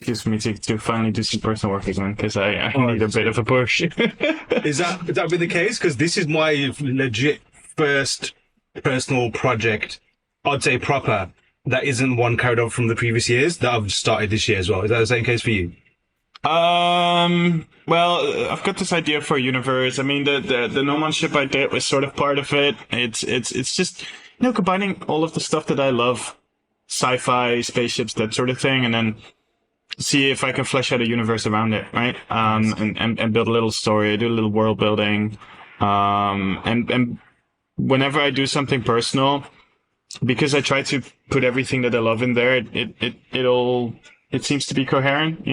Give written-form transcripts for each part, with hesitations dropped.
excuse me to finally do some personal work again because I Oh, need a bit of a push. is that been the case? Because this is my legit first personal project, I'd say proper, that isn't one carried over from the previous years that I've started this year as well. Is that the same case for you? Well, I've got this idea for a universe. I mean, the No Man's Ship I did was sort of part of it. It's just, combining all of the stuff that I love, sci-fi, spaceships, that sort of thing, and then see if I can flesh out a universe around it, right? And build a little story, do a little world building. And whenever I do something personal, because I try to put everything that I love in there, it seems to be coherent,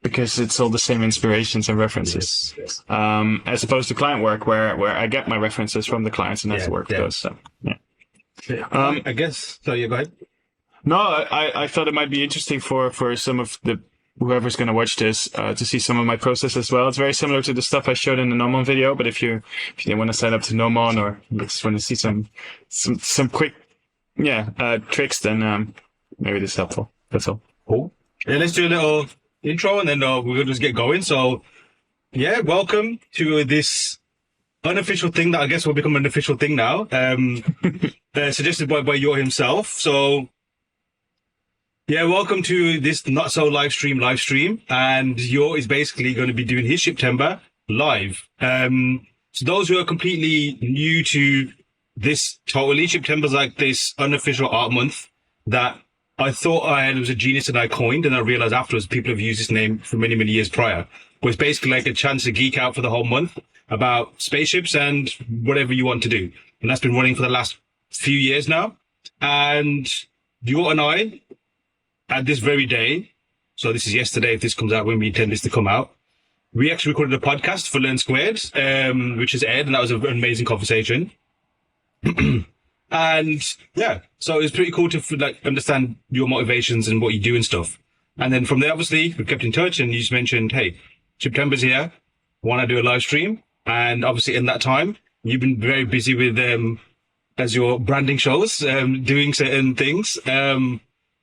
because it's all the same inspirations and references. Yes. As opposed to client work where I get my references from the clients and that's the work goes. So, yeah. I guess so. Yeah, go ahead. No, I thought it might be interesting for some of the whoever's going to watch this to see some of my process as well. It's very similar to the stuff I showed in the Nomon video, but if you didn't want to sign up to Nomon or you just want to see some quick tricks, then maybe this is helpful. That's all. Cool. Yeah, let's do a little intro and then we're gonna just get going. So, yeah, welcome to this unofficial thing that I guess will become an official thing now. Suggested by Jort himself. So, yeah, welcome to this not so live stream, and Jort is basically going to be doing his Shiptember live. So those who are completely new to this, totally, Shiptember's like this unofficial art month that I thought it was a genius that I coined, and I realized afterwards people have used this name for many, many years prior. But it's basically like a chance to geek out for the whole month about spaceships and whatever you want to do. And that's been running for the last few years now. And Jort and I, at this very day, so this is yesterday if this comes out when we intend this to come out, we actually recorded a podcast for Learn Squared, which is aired, and that was an amazing conversation. And yeah, so it was pretty cool to understand your motivations and what you do and stuff. And then from there, obviously, we kept in touch, and you just mentioned, hey, Shiptember's here, want to do a live stream? And obviously in that time, you've been very busy with, as your branding shows, doing certain things.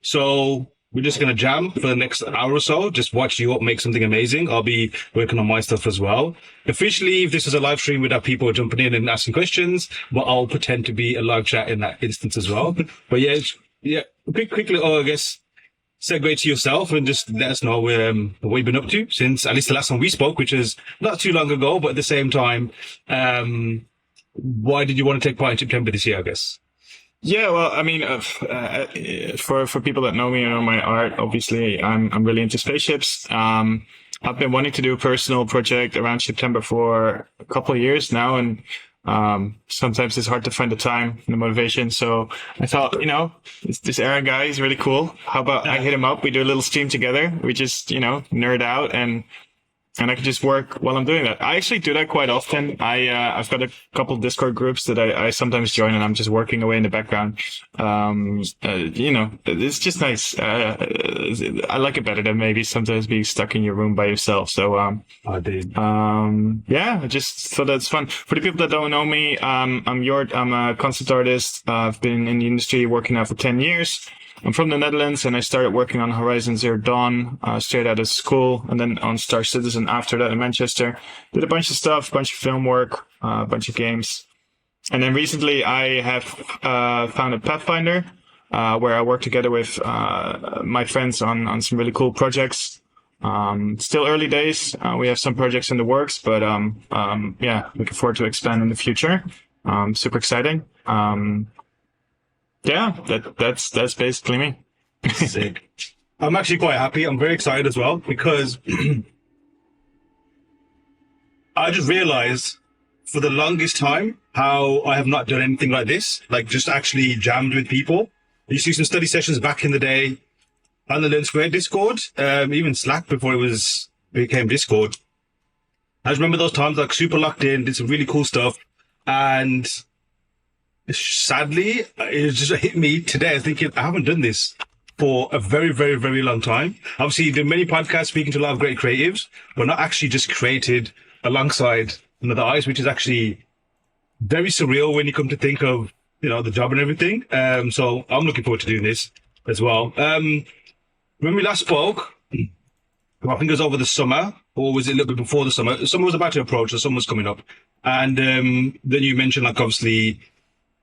So we're just going to jam for the next hour or so. Just watch you up make something amazing. I'll be working on my stuff as well. Officially, if this is a live stream, we'd have people jumping in and asking questions, but I'll pretend to be a live chat in that instance as well. But yeah, quick little, I guess, segue to yourself and just let us know what you've been up to since at least the last time we spoke, which is not too long ago, but at the same time, why did you want to take part in September this year, I guess? Yeah, well, I mean, for people that know me and know my art, obviously, I'm really into spaceships. I've been wanting to do a personal project around Shiptember for a couple of years now, and sometimes it's hard to find the time and the motivation. So I thought, this Aaron guy is really cool. How about I hit him up? We do a little stream together. We just, nerd out and I can just work while I'm doing that. I actually do that quite often. I've got a couple of Discord groups that I sometimes join, and I'm just working away in the background. It's just nice. I like it better than maybe sometimes being stuck in your room by yourself. So, I did. I just thought that's fun. For the people that don't know me, I'm Jort. I'm a concept artist. I've been in the industry working now for 10 years. I'm from the Netherlands, and I started working on Horizon Zero Dawn straight out of school, and then on Star Citizen after that in Manchester. Did a bunch of stuff, bunch of film work, a bunch of games. And then recently I have founded Pathfinder, where I work together with my friends on some really cool projects. Still early days. We have some projects in the works, but looking forward to expand in the future. Super exciting. Yeah, that's basically me. Sick. I'm actually quite happy. I'm very excited as well because I just realized for the longest time how I have not done anything like this, like just actually jammed with people. I used to do some study sessions back in the day on the Learn Square Discord, even Slack before it became Discord. I just remember those times like super locked in, did some really cool stuff, and sadly, it just hit me today. I was thinking, I haven't done this for a very, very, very long time. Obviously, you've done many podcasts speaking to a lot of great creatives, but not actually just created alongside another artist, which is actually very surreal when you come to think of, the job and everything. So I'm looking forward to doing this as well. when we last spoke, I think it was over the summer, or was it a little bit before the summer? Summer was about to approach, the summer was coming up. And then you mentioned, like, obviously,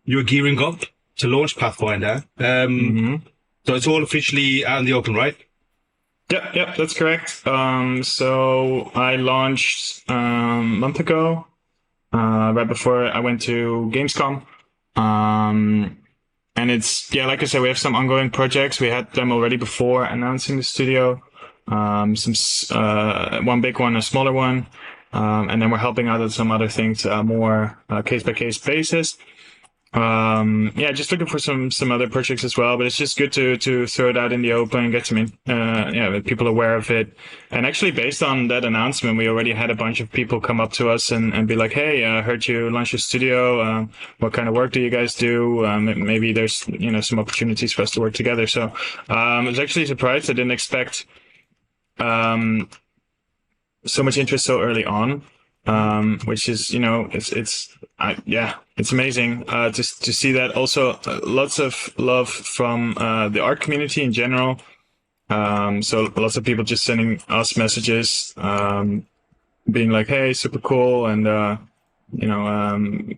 you were gearing up to launch Pathfinder. So it's all officially out in the open, right? Yep, that's correct. So I launched a month ago, right before I went to Gamescom. And it's, yeah, like I said, we have some ongoing projects. We had them already before announcing the studio. One big one, a smaller one. And then we're helping out with some other things, more case by case basis. Just looking for some other projects as well, but it's just good to throw it out in the open and get some people aware of it. And actually, based on that announcement, we already had a bunch of people come up to us and be like, "Hey, I heard you launch your studio. What kind of work do you guys do? Maybe there's some opportunities for us to work together." So I was actually surprised. I didn't expect so much interest so early on. Which is, it's amazing to see that. Also, lots of love from the art community in general. So lots of people just sending us messages, being like, "Hey, super cool," and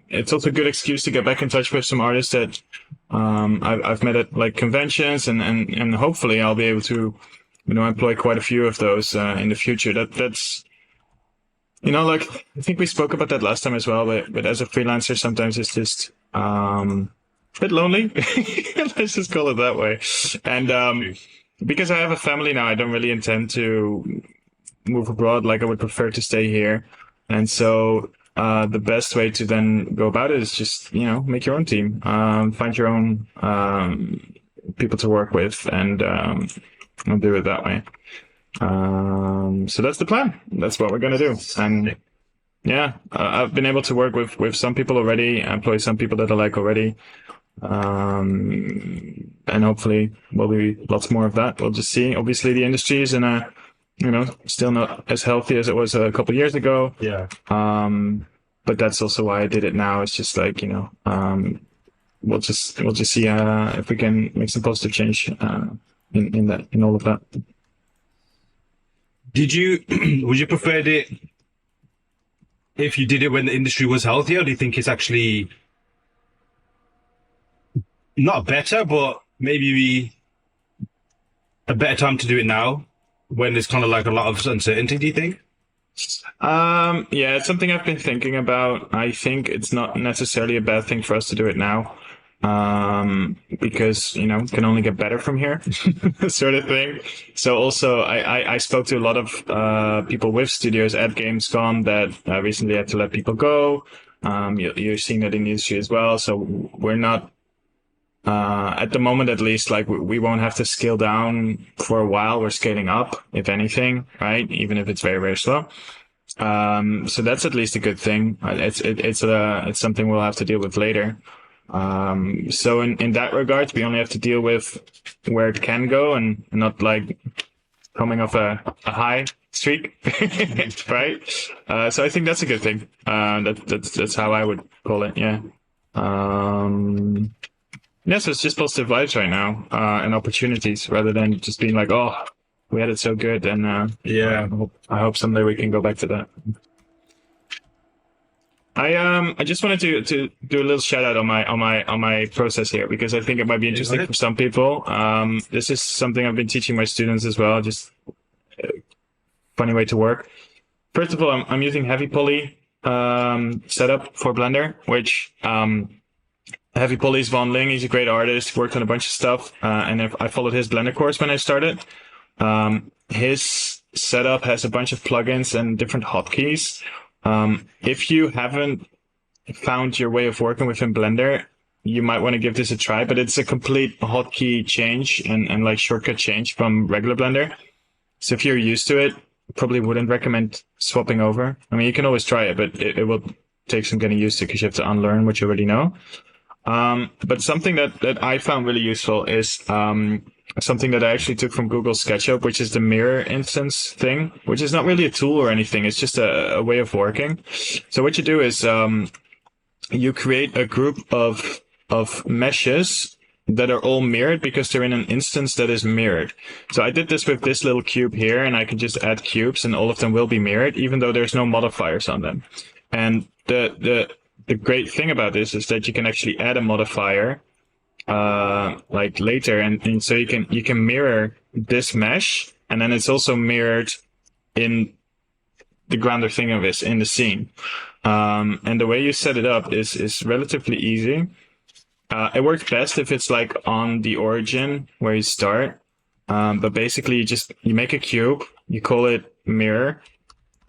it's also a good excuse to get back in touch with some artists that I've met at like conventions, and hopefully I'll be able to employ quite a few of those in the future. That's like, I think we spoke about that last time as well, but as a freelancer, sometimes it's just a bit lonely. Let's just call it that way. And because I have a family now, I don't really intend to move abroad. Like, I would prefer to stay here. And so the best way to then go about it is just, make your own team, find your own people to work with, and I'll do it that way. So that's the plan. That's what we're going to do. And yeah, I've been able to work with some people already, employ some people that I like already. And hopefully there'll be lots more of that. We'll just see. Obviously the industry is in a, still not as healthy as it was a couple of years ago. Yeah. But that's also why I did it now. It's just like, we'll just see, if we can make some positive change, in all of that. Would you prefer it if you did it when the industry was healthier, or do you think it's actually not better, but maybe a better time to do it now when there's kind of like a lot of uncertainty, do you think? Yeah, it's something I've been thinking about. I think it's not necessarily a bad thing for us to do it now. Because, it can only get better from here, sort of thing. So also, I spoke to a lot of people with studios at Gamescom that recently had to let people go. You're seeing that in the industry as well. So we're not, at the moment at least, like we won't have to scale down for a while. We're scaling up, if anything, right? Even if it's very, very slow. So that's at least a good thing. It's something we'll have to deal with later. So in that regard, we only have to deal with where it can go and not like coming off a high streak, right? So I think that's a good thing. That's how I would call it. Yeah. So it's just positive vibes right now, and opportunities rather than just being like, "Oh, we had it so good." And I hope someday we can go back to that. I just wanted to do a little shout out on my process here, because I think it might be interesting for some people. This is something I've been teaching my students as well. Just a funny way to work. First of all, I'm using heavy poly setup for Blender, which Heavy Poly's Von Ling. He's a great artist. Worked on a bunch of stuff, and I followed his Blender course when I started. His setup has a bunch of plugins and different hotkeys. If you haven't found your way of working within Blender, you might want to give this a try, but it's a complete hotkey change and like shortcut change from regular Blender. So if you're used to it, probably wouldn't recommend swapping over. I mean, you can always try it, but it will take some getting used to, because you have to unlearn what you already know. But something that I found really useful is something that I actually took from Google SketchUp, which is the mirror instance thing, which is not really a tool or anything. It's just a way of working. So what you do is you create a group of meshes that are all mirrored because they're in an instance that is mirrored. So I did this with this little cube here, and I can just add cubes and all of them will be mirrored, even though there's no modifiers on them. And the great thing about this is that you can actually add a modifier like later, and so you can mirror this mesh, and then it's also mirrored in the grander thing of this in the scene. And the way you set it up is relatively easy. It works best if it's like on the origin where you start. But basically you make a cube, you call it mirror.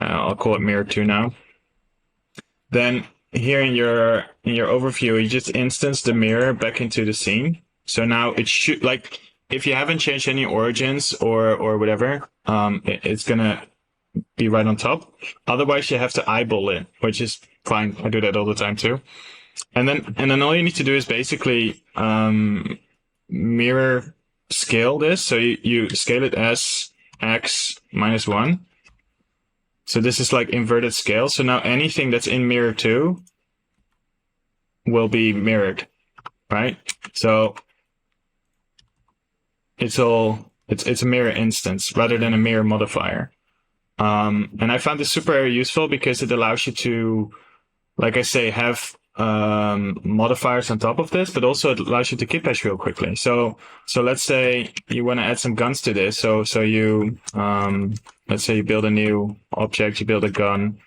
I'll call it mirror 2 now. Then here in your overview, you just instance the mirror back into the scene. So now it should, like, if you haven't changed any origins or whatever, it's gonna be right on top. Otherwise, you have to eyeball it, which is fine. I do that all the time too. And then all you need to do is basically mirror scale this. So you scale it as x minus 1. So this is like inverted scale. So now anything that's in mirror 2 will be mirrored, right? So it's a mirror instance rather than a mirror modifier. And I found this super useful because it allows you to, like I say, have modifiers on top of this, but also it allows you to kit bash real quickly. So let's say you want to add some guns to this. So you let's say you build a new object, you build a gun.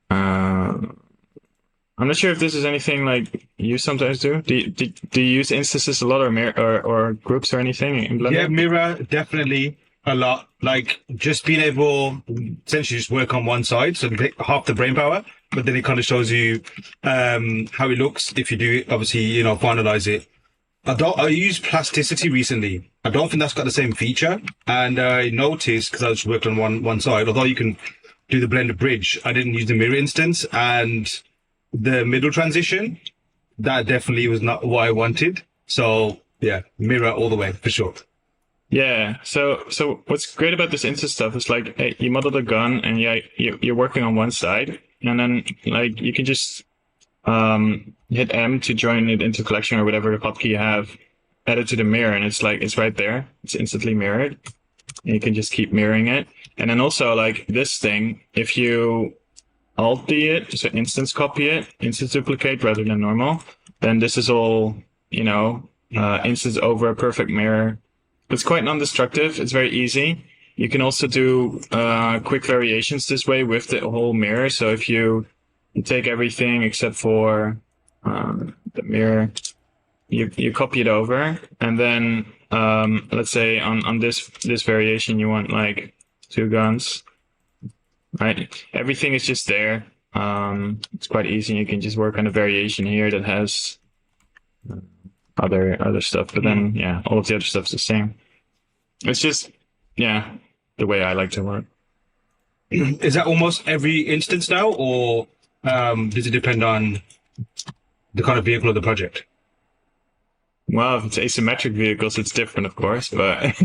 I'm not sure if this is anything like you sometimes do. Do you use instances a lot, or groups or anything in Blender? Yeah, mirror definitely a lot. Like just being able essentially just work on one side, so half the brain power. But then it kind of shows you how it looks if you do, obviously, finalize it. I used plasticity recently. I don't think that's got the same feature. And I noticed, because I just worked on one side, although you can do the blender bridge, I didn't use the mirror instance. And the middle transition, that definitely was not what I wanted. So yeah, mirror all the way, for sure. Yeah. So what's great about this instance stuff is like, hey, you model the gun and you're working on one side. And then, like, you can just hit M to join it into collection or whatever hotkey you have, add it to the mirror, and it's right there. It's instantly mirrored. And you can just keep mirroring it. And then also, like, this thing, if you Alt-D it, so instance copy it, instance duplicate rather than normal, then this is all, instance over a perfect mirror. It's quite non-destructive. It's very easy. You can also do quick variations this way with the whole mirror. So if you take everything except for the mirror, you copy it over, and then let's say on this variation you want like 2 guns, right? Everything is just there. It's quite easy. You can just work on a variation here that has other stuff, but then yeah, all of the other stuff's the same. It's just the way I like to work. Is that almost every instance now, or does it depend on the kind of vehicle of the project? Well, if it's asymmetric vehicles, it's different, of course, but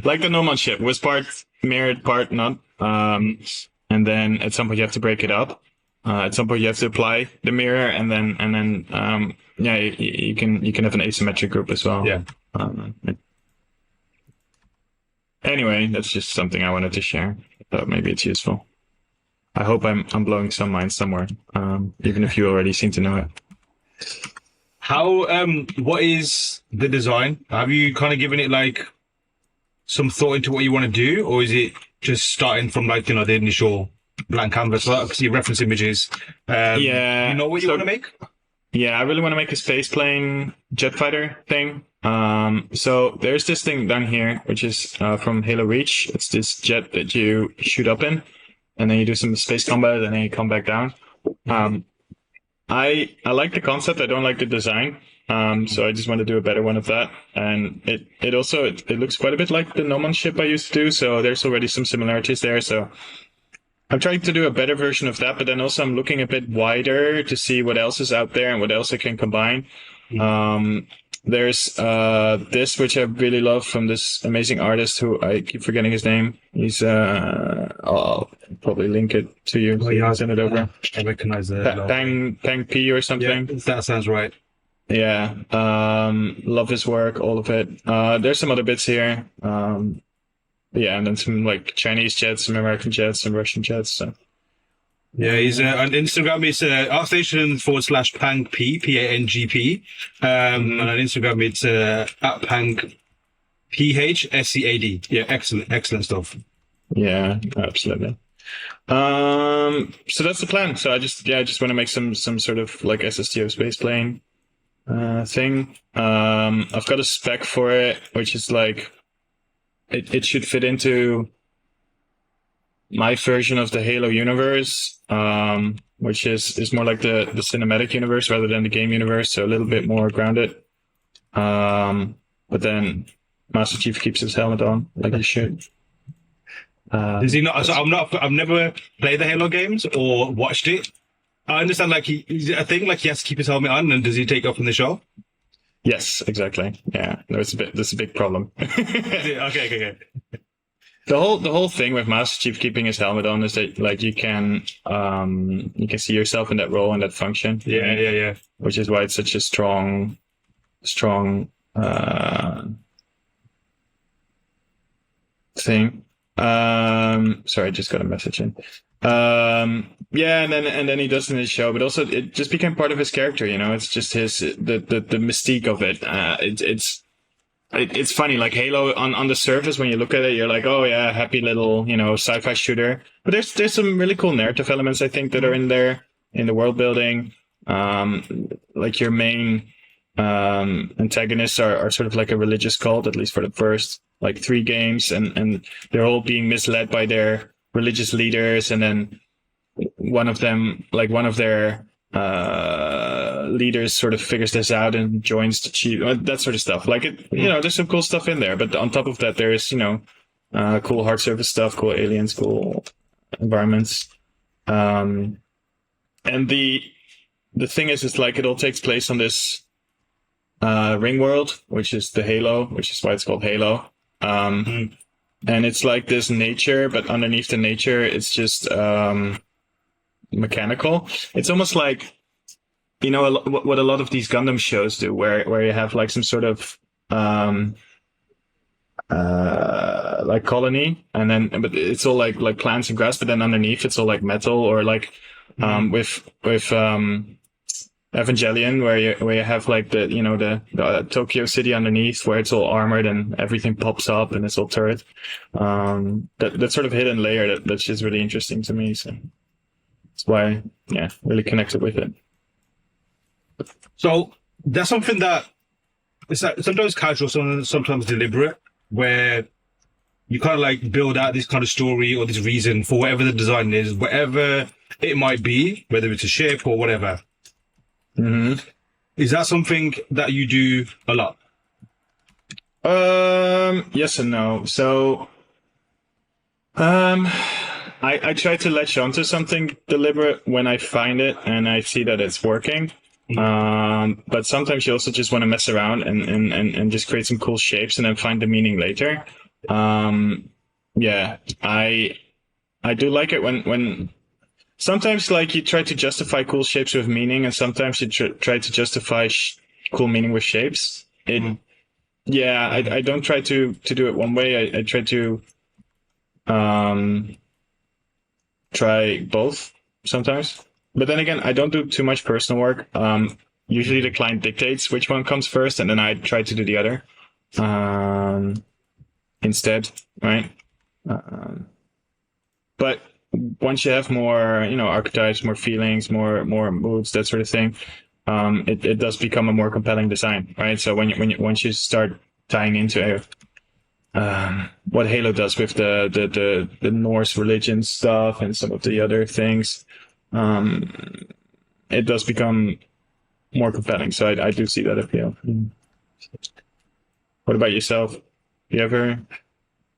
like the normal ship was part mirrored, part not. And then at some point you have to break it up. At some point you have to apply the mirror, and then you can have an asymmetric group as well. Yeah. Anyway, that's just something I wanted to share. Thought maybe it's useful. I hope I'm blowing some minds somewhere, even if you already seem to know it. How what is the design? Have you kind of given it like some thought into what you want to do, or is it just starting from like the initial blank canvas? Because you reference images. You know what you want to make? Yeah, I really want to make a space plane jet fighter thing. So there's this thing down here, which is from Halo Reach. It's this jet that you shoot up in, and then you do some space combat, and then you come back down. I like the concept. I don't like the design. So I just want to do a better one of that. And it also looks quite a bit like the No Man's ship I used to do. So there's already some similarities there. So I'm trying to do a better version of that, but then also I'm looking a bit wider to see what else is out there and what else I can combine. There's this, which I really love, from this amazing artist who I keep forgetting his name. He's I'll probably link it to you. Oh, yeah, send it over. I recognize that. Tang P or something. Yeah, that sounds right. Yeah. Love his work, all of it. There's some other bits here. Yeah, and then some like Chinese jets, some American jets, some Russian jets. So. Yeah, he's on Instagram. It's @station/pangp, PANGP. And on Instagram, it's @pangphscad. Yeah, excellent stuff. Yeah, absolutely. So that's the plan. So I just want to make some sort of like SSTO space plane thing. I've got a spec for it, which is like it should fit into my version of the Halo universe, which is more like the cinematic universe rather than the game universe, so a little bit more grounded. But then Master Chief keeps his helmet on like he should. Does he not? So I've never played the Halo games or watched it. I understand, like is it a thing like he has to keep his helmet on, and does he take off in the show? Yes, exactly. Yeah, no, that's a big problem. Okay. The whole thing with Master Chief keeping his helmet on is that like you can see yourself in that role and that function. Yeah. Which is why it's such a strong thing. Sorry, I just got a message in. Yeah, and then he does in his show, but also it just became part of his character. You know, it's just the mystique of it. It's funny, like Halo on the surface when you look at it, you're like, oh yeah, happy little sci-fi shooter. But there's some really cool narrative elements I think that are in there in the world building. Like your main antagonists are sort of like a religious cult, at least for the first like 3 games, and they're all being misled by their religious leaders, and then one of their leaders sort of figures this out and joins the chief, that sort of stuff. Like there's some cool stuff in there, but on top of that, there's cool hard surface stuff, cool aliens, cool environments, and the thing is like it all takes place on this ring world, which is the Halo, which is why it's called Halo. And it's like this nature, but underneath the nature, it's just mechanical. It's almost like what a lot of these Gundam shows do, where you have like some sort of like colony, and then but it's all like plants and grass, but then underneath it's all like metal, or like with Evangelion, where you have like the Tokyo city underneath, where it's all armored and everything pops up and it's all turret. That sort of hidden layer that's just really interesting to me. So that's why, really connected with it. So that's something that it's like sometimes casual, sometimes deliberate, where you kind of like build out this kind of story or this reason for whatever the design is, whatever it might be, whether it's a ship or whatever. Mm-hmm. Is that something that you do a lot? Yes and no. So, I try to latch onto something deliberate when I find it and I see that it's working. But sometimes you also just want to mess around and just create some cool shapes and then find the meaning later. Yeah, I do like it when sometimes like you try to justify cool shapes with meaning, and sometimes you try to justify cool meaning with shapes. I don't try to do it one way. I try to try both sometimes. But then again, I don't do too much personal work. Usually the client dictates which one comes first, and then I try to do the other instead, right? But once you have more, archetypes, more feelings, more moods, that sort of thing, it does become a more compelling design, right? So once you start tying into what Halo does with the Norse religion stuff and some of the other things, it does become more compelling. So I do see that appeal. What about yourself? You ever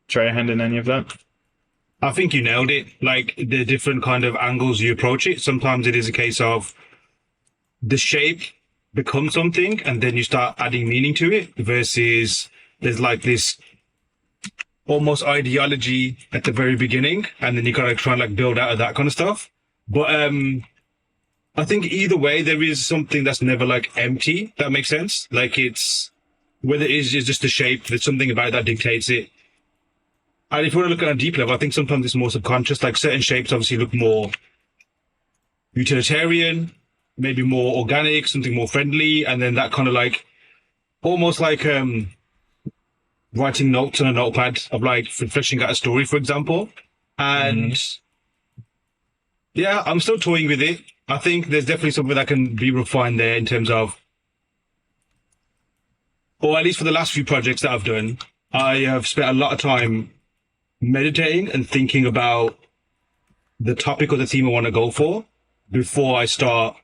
try a hand in any of that? I think you nailed it. Like the different kind of angles you approach it. Sometimes it is a case of the shape becomes something and then you start adding meaning to it, versus there's like this almost ideology at the very beginning and then you gotta try and like build out of that kind of stuff. But I think either way, there is something that's never like empty. That makes sense. Like it's, whether it is just the shape, there's something about that dictates it. And if you want to look at a deep level, I think sometimes it's more subconscious. Like certain shapes obviously look more utilitarian, maybe more organic, something more friendly. And then that kind of like, almost like writing notes on a notepad of like fleshing out a story, for example. And yeah, I'm still toying with it. I think there's definitely something that can be refined there in terms of, or at least for the last few projects that I've done, I have spent a lot of time meditating and thinking about the topic or the theme I want to go for before I start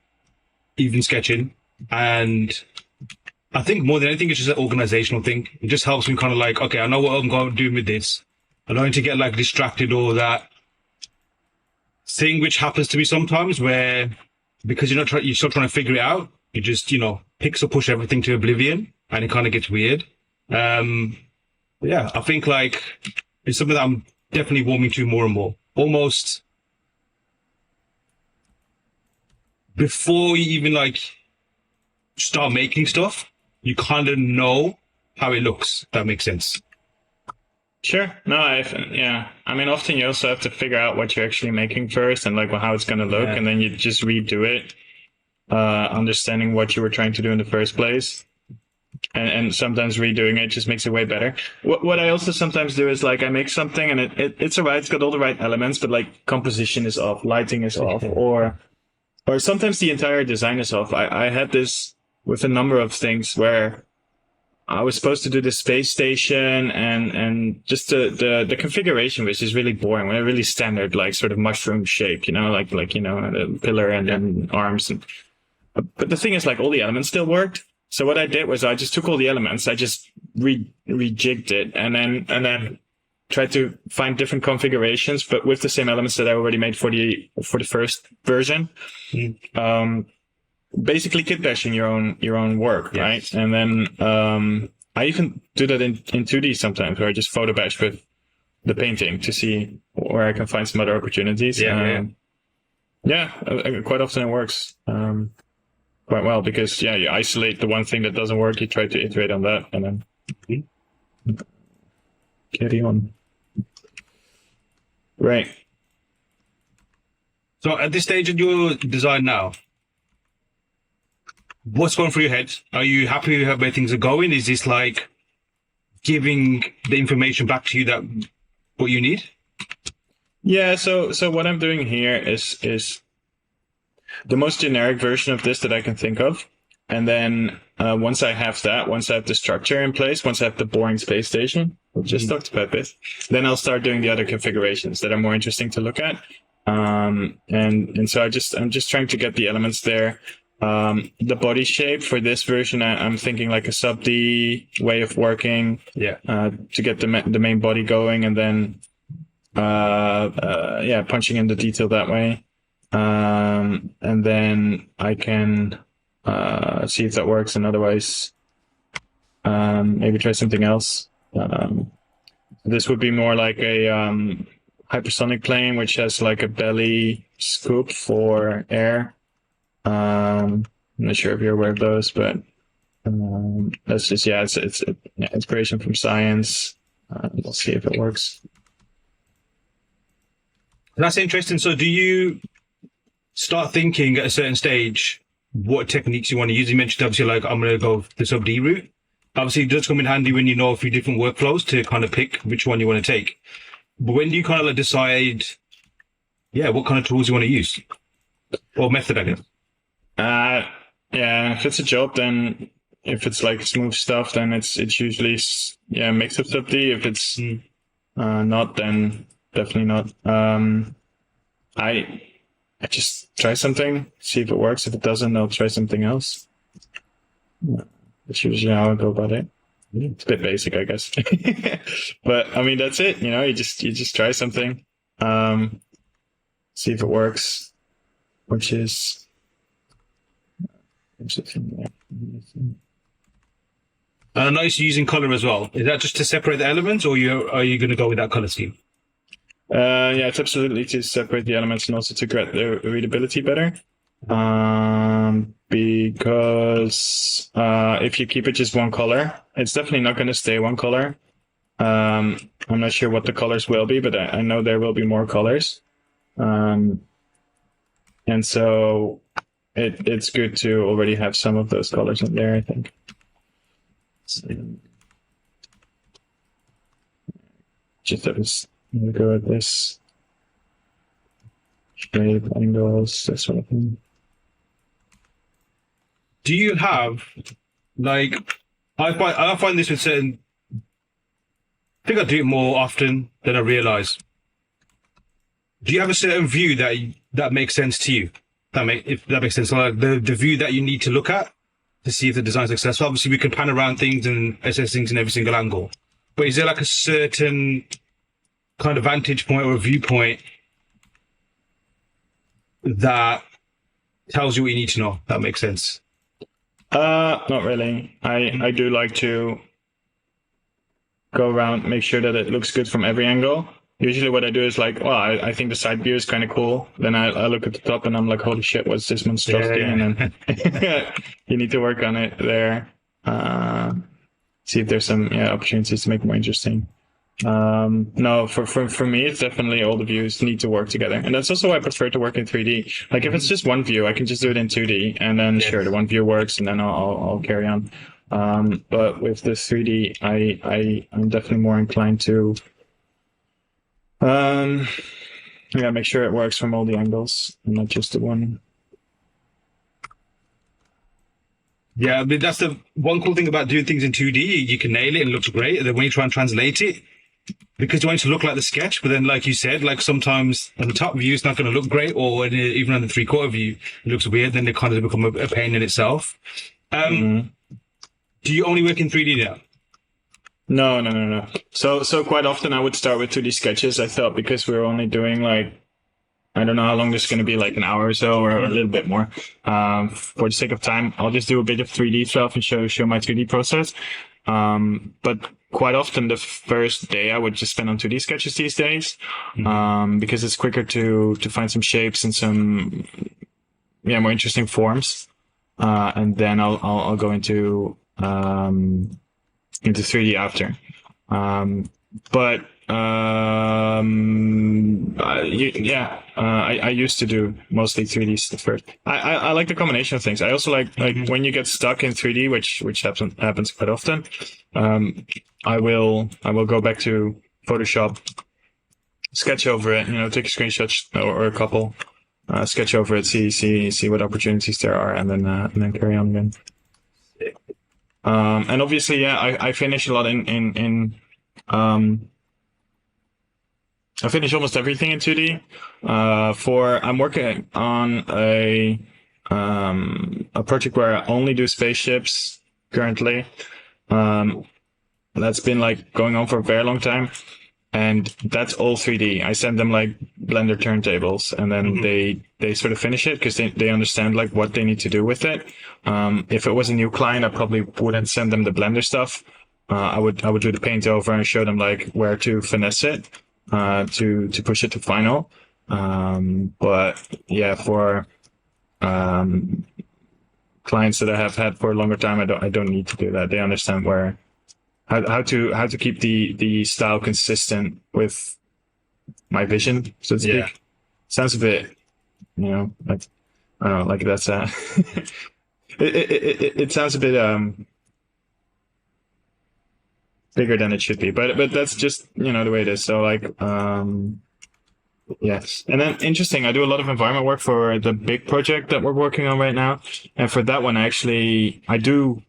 even sketching. And I think more than anything, it's just an organizational thing. It just helps me kind of like, okay, I know what I'm going to do with this. I don't need to get like distracted or that thing which happens to me sometimes where, because you're still trying to figure it out, you just, picks or push everything to oblivion and it kind of gets weird. Yeah, I think like it's something that I'm definitely warming to more and more. Almost before you even like start making stuff, you kind of know how it looks. If that makes sense. Sure. No, I mean, often you also have to figure out what you're actually making first and like how it's going to look. And then you just redo it, understanding what you were trying to do in the first place. And sometimes redoing it just makes it way better. What I also sometimes do is like I make something and it's alright, it's got all the right elements, but like composition is off, lighting is off, or sometimes the entire design is off. I had this with a number of things where I was supposed to do the space station and just the configuration, which is really boring, really standard, like sort of mushroom shape, like a pillar and then arms. But the thing is, like all the elements still worked. So what I did was I just took all the elements, I just rejigged it, and then tried to find different configurations, but with the same elements that I already made for the first version. Basically kit bashing your own work, right? And then I even do that in 2D sometimes, where I just photo bash with the painting to see where I can find some other opportunities. Quite often it works quite well because you isolate the one thing that doesn't work, you try to iterate on that, and then carry on. Right. So at this stage of your design now, what's going through your head? Are you happy with where things are going? Is this like giving the information back to you that what you need? Yeah. So what I'm doing here is the most generic version of this that I can think of. And then once I have the structure in place, once I have the boring space station, we just talked about this, then I'll start doing the other configurations that are more interesting to look at. And so I'm just trying to get the elements there. The body shape for this version, I'm thinking like a sub D way of working. To get the main body going, and then punching in the detail that way. And then I can see if that works, and otherwise maybe try something else. This would be more like a hypersonic plane, which has like a belly scoop for air. I'm not sure if you're aware of those, but that's just it's inspiration from science. We'll see if it works. That's interesting. So do you start thinking at a certain stage what techniques you want to use? You mentioned obviously like I'm going to go the sub D route. Obviously it does come in handy when you know a few different workflows to kind of pick which one you want to take. But when do you kind of like decide what kind of tools you want to use, or method, I guess? If it's a job, then if it's like smooth stuff, then it's usually mix of sub D. If it's not, then definitely not. I just try something, see if it works. If it doesn't, I'll try something else. That's usually how I go about it. It's a bit basic, I guess. But I mean, that's it. You just try something, see if it works, which is. And I noticed you're using color as well. Is that just to separate the elements, or are you going to go with that color scheme? It's absolutely to separate the elements and also to get the readability better. Because if you keep it just one color, it's definitely not going to stay one color. I'm not sure what the colors will be, but I know there will be more colors. And so it's good to already have some of those colors in there, I think. Just have a go at this. Shape, angles, that sort of thing. Do you have, like, I find this with certain, I think I do it more often than I realize. Do you have a certain view that makes sense to you? If that makes sense, like the view that you need to look at to see if the design's successful. Obviously, we can pan around things and assess things in every single angle. But is there like a certain kind of vantage point or viewpoint that tells you what you need to know? That makes sense. Not really. I do like to go around, make sure that it looks good from every angle. Usually what I do is like, well, I think the side view is kind of cool. Then I look at the top and I'm like, holy shit, what's this monstrosity? Yeah. And then you need to work on it there. See if there's some opportunities to make it more interesting. No, for me, it's definitely all the views need to work together. And that's also why I prefer to work in 3D. Like if it's just one view, I can just do it in 2D and then sure, the one view works and then I'll carry on. But with the 3D, I'm definitely more inclined to make sure it works from all the angles and not just the one. Yeah, I mean, that's the one cool thing about doing things in 2D. You can nail it and it looks great. And then when you try and translate it, because you want it to look like the sketch, but then like you said, like sometimes on the top view, it's not going to look great, or even on the 3/4 view, it looks weird. Then it kind of become a pain in itself. Do you only work in 3D now? No. So quite often I would start with 2D sketches. I thought because we were only doing like, I don't know how long this is going to be, like an hour or so, or a little bit more. For the sake of time, I'll just do a bit of 3D stuff and show my 2D process. But quite often the first day I would just spend on 2D sketches these days, because it's quicker to find some shapes and some more interesting forms. And then I'll go into 3D after. I used to do mostly 3D stuff first. I like the combination of things. I also like when you get stuck in 3D, which happens quite often. I will go back to Photoshop, sketch over it, take a screenshot or a couple, sketch over it, see what opportunities there are, and then carry on again. And obviously, I finish a lot in I finish almost everything in 2D. I'm working on a project where I only do spaceships currently. That's been like going on for a very long time, and that's all 3D. I send them like Blender turntables, and then they sort of finish it because they understand like what they need to do with it. If it was a new client, I probably wouldn't send them the Blender stuff. I would do the paint over and show them like where to finesse it. To push it to final. But yeah, for clients that I have had for a longer time, I don't need to do that. They understand how to keep the style consistent with my vision, so to speak. Yeah. Sounds a bit, like I don't know, like that's it sounds a bit bigger than it should be, but that's just the way it is. So like yes. And then interesting, I do a lot of environment work for the big project that we're working on right now, and for that one I do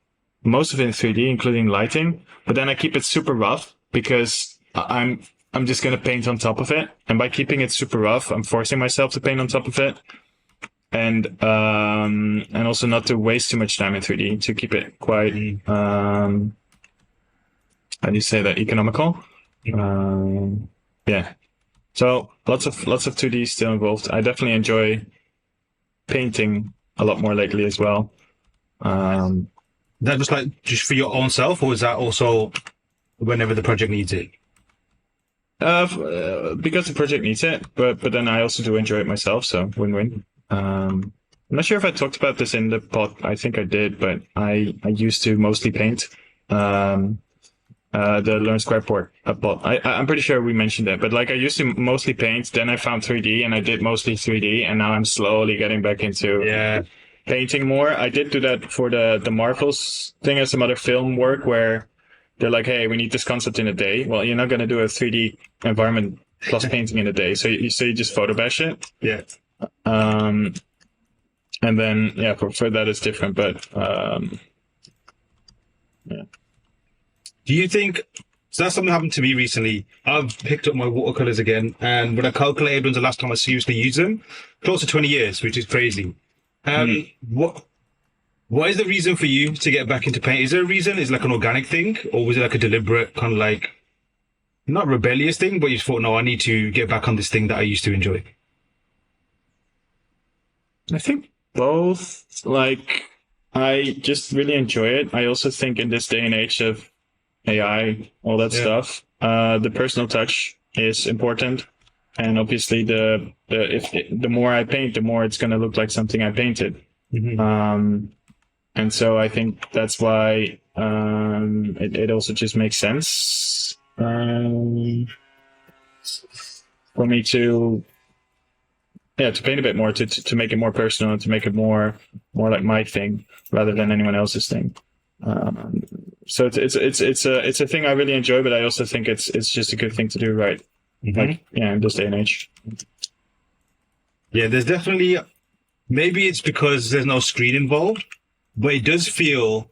most of it in 3D, including lighting, but then I keep it super rough because I'm just going to paint on top of it, and by keeping it super rough I'm forcing myself to paint on top of it, and also not to waste too much time in 3D, to keep it quite how do you say that, economical? Yeah. So lots of 2D still involved. I definitely enjoy painting a lot more lately as well. That just for your own self, or is that also whenever the project needs it? Because the project needs it, but then I also do enjoy it myself, so win-win. I'm not sure if I talked about this in the pod. I think I did, but I used to mostly paint. Um, the Learn Square port. I'm pretty sure we mentioned it, but like I used to mostly paint. Then I found 3D, and I did mostly 3D, and now I'm slowly getting back into Yeah. painting more. I did do that for the Marvels thing as some other film work where they're like, hey, we need this concept in a day. Well, you're not going to do a 3D environment plus painting in a day, so you just photo bash it. Yeah. Um, and then yeah, for that it's different, but yeah. Do you think, so that's something that happened to me recently. I've picked up my watercolors again, and when I calculated when's the last time I seriously used them, close to 20 years, which is crazy. What is the reason for you to get back into paint? Is there a reason? Is it like an organic thing, or was it like a deliberate kind of like, not rebellious thing, but you just thought, no, I need to get back on this thing that I used to enjoy? I think both. Like, I just really enjoy it. I also think in this day and age of AI, all that stuff, the personal touch is important. And obviously, the more I paint, the more it's going to look like something I painted. Mm-hmm. And so I think that's why it also just makes sense for me to paint a bit more, to make it more personal and to make it more like my thing rather than anyone else's thing. So it's a thing I really enjoy, but I also think it's just a good thing to do, right? Mm-hmm. Like, yeah, in this day and age. Yeah, there's definitely, maybe it's because there's no screen involved, but it does feel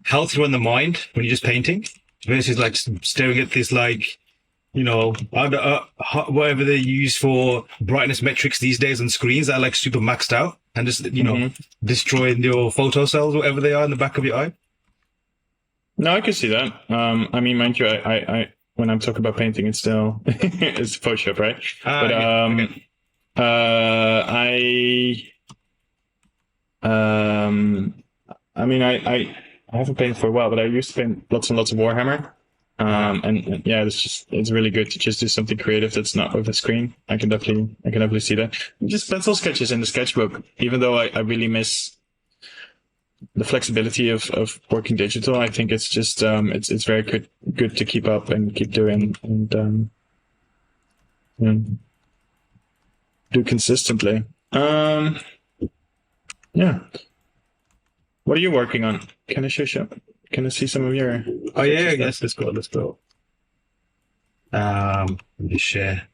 healthier on the mind when you're just painting versus like staring at this, like, you know, whatever they use for brightness metrics these days on screens that are like super maxed out and just, you know, destroying your photo cells, whatever they are in the back of your eye. No, I can see that. I mean, mind you, I when I'm talking about painting, it's still it's Photoshop, right? But I mean, I haven't painted for a while, but I used to paint lots and lots of Warhammer. And yeah, it's really good to just do something creative that's not with a screen. I can definitely see that. Just pencil sketches in the sketchbook, even though I really miss the flexibility of working digital. I think it's just it's very good to keep up and keep doing and do consistently. Yeah. What are you working on? Can I see some of your? Oh yeah, yes. Let's go. Let me share.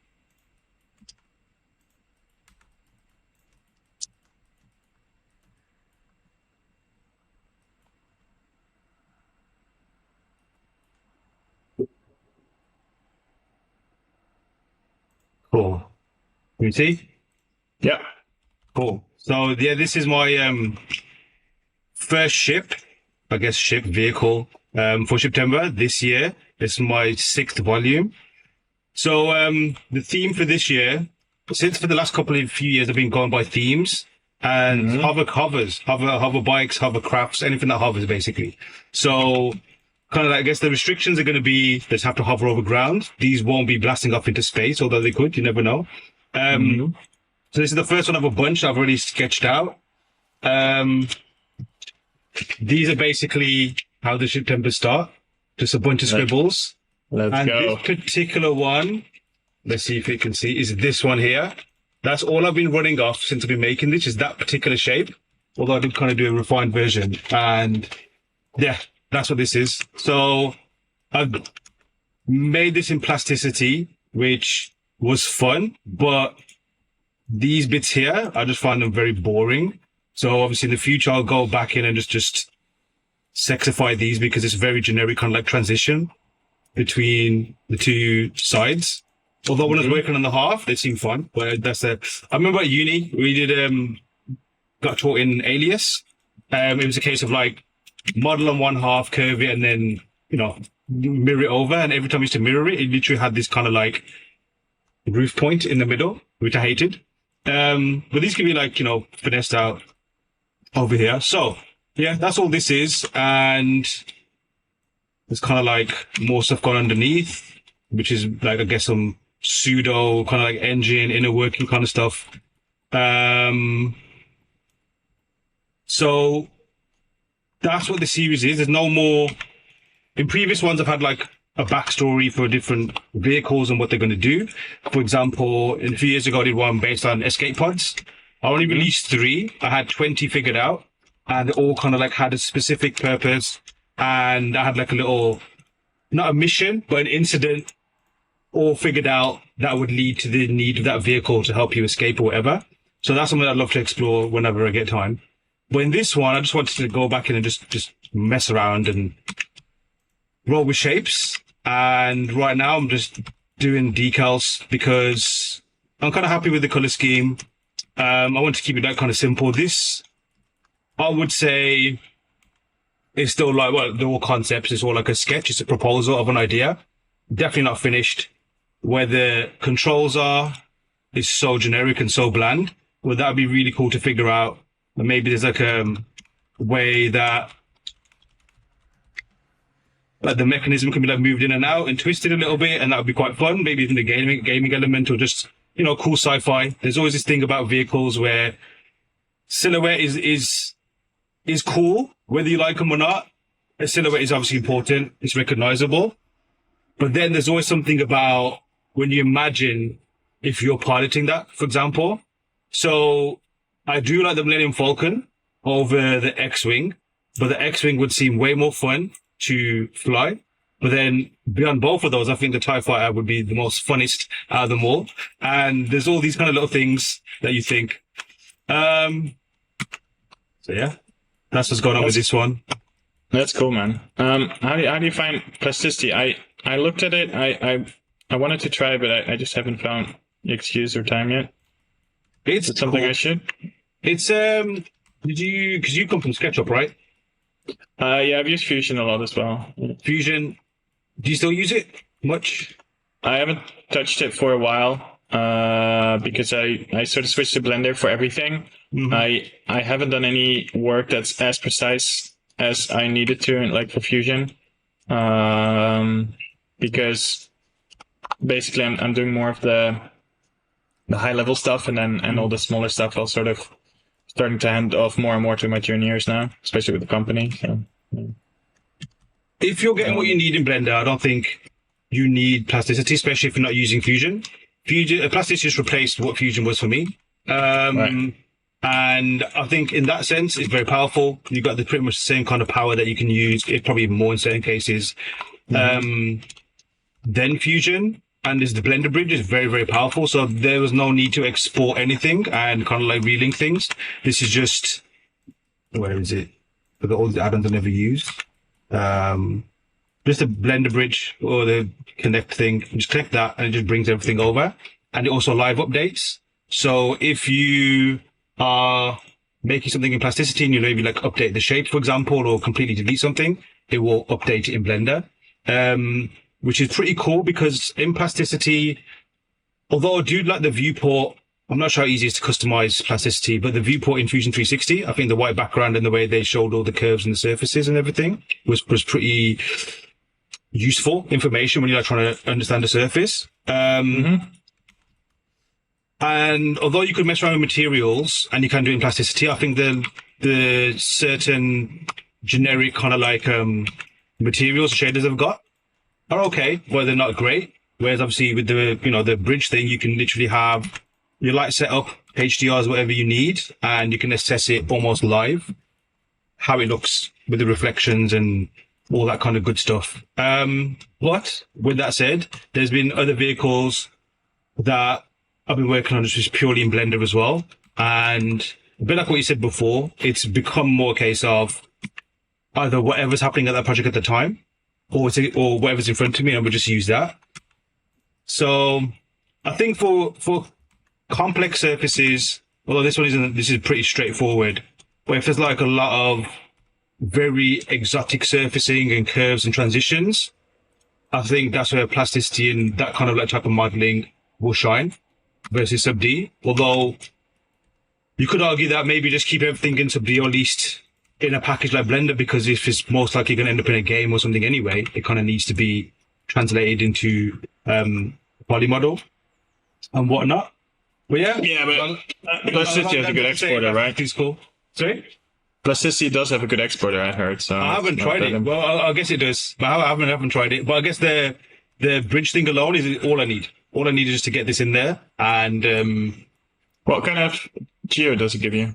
Cool. Can you see? Yeah. Cool. So yeah, this is my first ship vehicle for Shiptember this year. It's my 6th volume. So the theme for this year, since for the last few years I've been going by themes and hover bikes, hovercrafts, anything that hovers basically. So kind of like, I guess the restrictions are going to be just have to hover over ground. These won't be blasting off into space, although they could. You never know. So this is the first one of a bunch I've already sketched out. These are basically how the Shiptember start. Just a bunch of scribbles. Let's go. This particular one, let's see if you can see, is this one here. That's all I've been running off since I've been making this, is that particular shape. Although I did kind of do a refined version. And yeah, that's what this is. So I've made this in plasticity, which was fun, but these bits here, I just find them very boring. So obviously in the future, I'll go back in and just sexify these because it's very generic, kind of like transition between the two sides. Although when I was working on the half, they seemed fun. But I remember at uni, we did, got taught in Alias. It was a case of like model on one half, curve it, and then, you know, mirror it over. And every time I used to mirror it, it literally had this kind of like roof point in the middle, which I hated. But these can be like, you know, finessed out over here. So yeah, that's all this is. And there's kind of like more stuff going underneath, which is like, I guess, some pseudo kind of like engine, inner working kind of stuff. So that's what the series is. There's no more. In previous ones, I've had like a backstory for different vehicles and what they're going to do. For example, a few years ago, I did one based on escape pods. I only released 3. I had 20 figured out, and they all kind of like had a specific purpose. And I had like a little, not a mission, but an incident all figured out that would lead to the need of that vehicle to help you escape or whatever. So that's something I'd love to explore whenever I get time. But in this one, I just wanted to go back in and just mess around and roll with shapes. And right now I'm just doing decals because I'm kind of happy with the color scheme. I want to keep it that kind of simple. This, I would say, is still like, well, they're all concepts. It's all like a sketch. It's a proposal of an idea. Definitely not finished. Where the controls are is so generic and so bland. Well, that'd be really cool to figure out. And maybe there's like a way that like the mechanism can be like moved in and out and twisted a little bit, and that would be quite fun. Maybe even the gaming element, or just, you know, cool sci-fi. There's always this thing about vehicles where silhouette is cool, whether you like them or not. A silhouette is obviously important. It's recognizable. But then there's always something about when you imagine if you're piloting that, for example. So I do like the Millennium Falcon over the X-Wing, but the X-Wing would seem way more fun to fly. But then beyond both of those, I think the TIE Fighter would be the most funnest out of them all. And there's all these kind of little things that you think. So yeah, that's what's going on with this one. That's cool, man. How do you find plasticity? I looked at it. I wanted to try, but I just haven't found the excuse or time yet. It's something cool. I should. It's because you come from SketchUp, right? Yeah, I've used Fusion a lot as well. Fusion. Do you still use it much? I haven't touched it for a while because I sort of switched to Blender for everything. Mm-hmm. I haven't done any work that's as precise as I needed to, like for Fusion, because basically I'm doing more of the high level stuff, and all the smaller stuff I'll sort of starting to hand off more and more to my juniors now, especially with the company. So, yeah. If you're getting what you need in Blender, I don't think you need plasticity, especially if you're not using Fusion. Plasticity just replaced what Fusion was for me. Right. And I think in that sense, it's very powerful. You've got pretty much the same kind of power that you can use, probably even more in certain cases, than Fusion. And the Blender Bridge is very, very powerful. So there was no need to export anything and kind of like relink things. This is just, where is it? For all the add-ons I never used. Just a Blender Bridge or the connect thing. Just click that and it just brings everything over. And it also live updates. So if you are making something in plasticity and you maybe like update the shape, for example, or completely delete something, it will update it in Blender. Which is pretty cool because in plasticity, although I do like the viewport, I'm not sure how easy it is to customize plasticity, but the viewport in Fusion 360, I think the white background and the way they showed all the curves and the surfaces and everything was pretty useful information when you're like trying to understand the surface. And although you could mess around with materials and you can do it in plasticity, I think the certain generic kind of like materials shaders I've got are okay, but they're not great. Whereas obviously with the bridge thing, you can literally have your light set up, HDRs, whatever you need, and you can assess it almost live, how it looks with the reflections and all that kind of good stuff. But with that said, there's been other vehicles that I've been working on just purely in Blender as well. And a bit like what you said before, it's become more a case of either whatever's happening at that project at the time, or whatever's in front of me, and we'll just use that. So I think for complex surfaces, although this is pretty straightforward, but if there's like a lot of very exotic surfacing and curves and transitions, I think that's where plasticity and that kind of like type of modeling will shine versus sub D. Although you could argue that maybe just keep everything in sub D, or at least in a package like Blender, because if it's most likely going to end up in a game or something anyway, it kind of needs to be translated into poly model and whatnot. But yeah. Yeah, but Plasticity has a good exporter, right? It's cool. Sorry? Plasticity does have a good exporter, I heard. So I haven't tried it. Well, I guess it does. But I haven't tried it. But I guess the bridge thing alone is all I need. All I need is just to get this in there. And what kind of geo does it give you?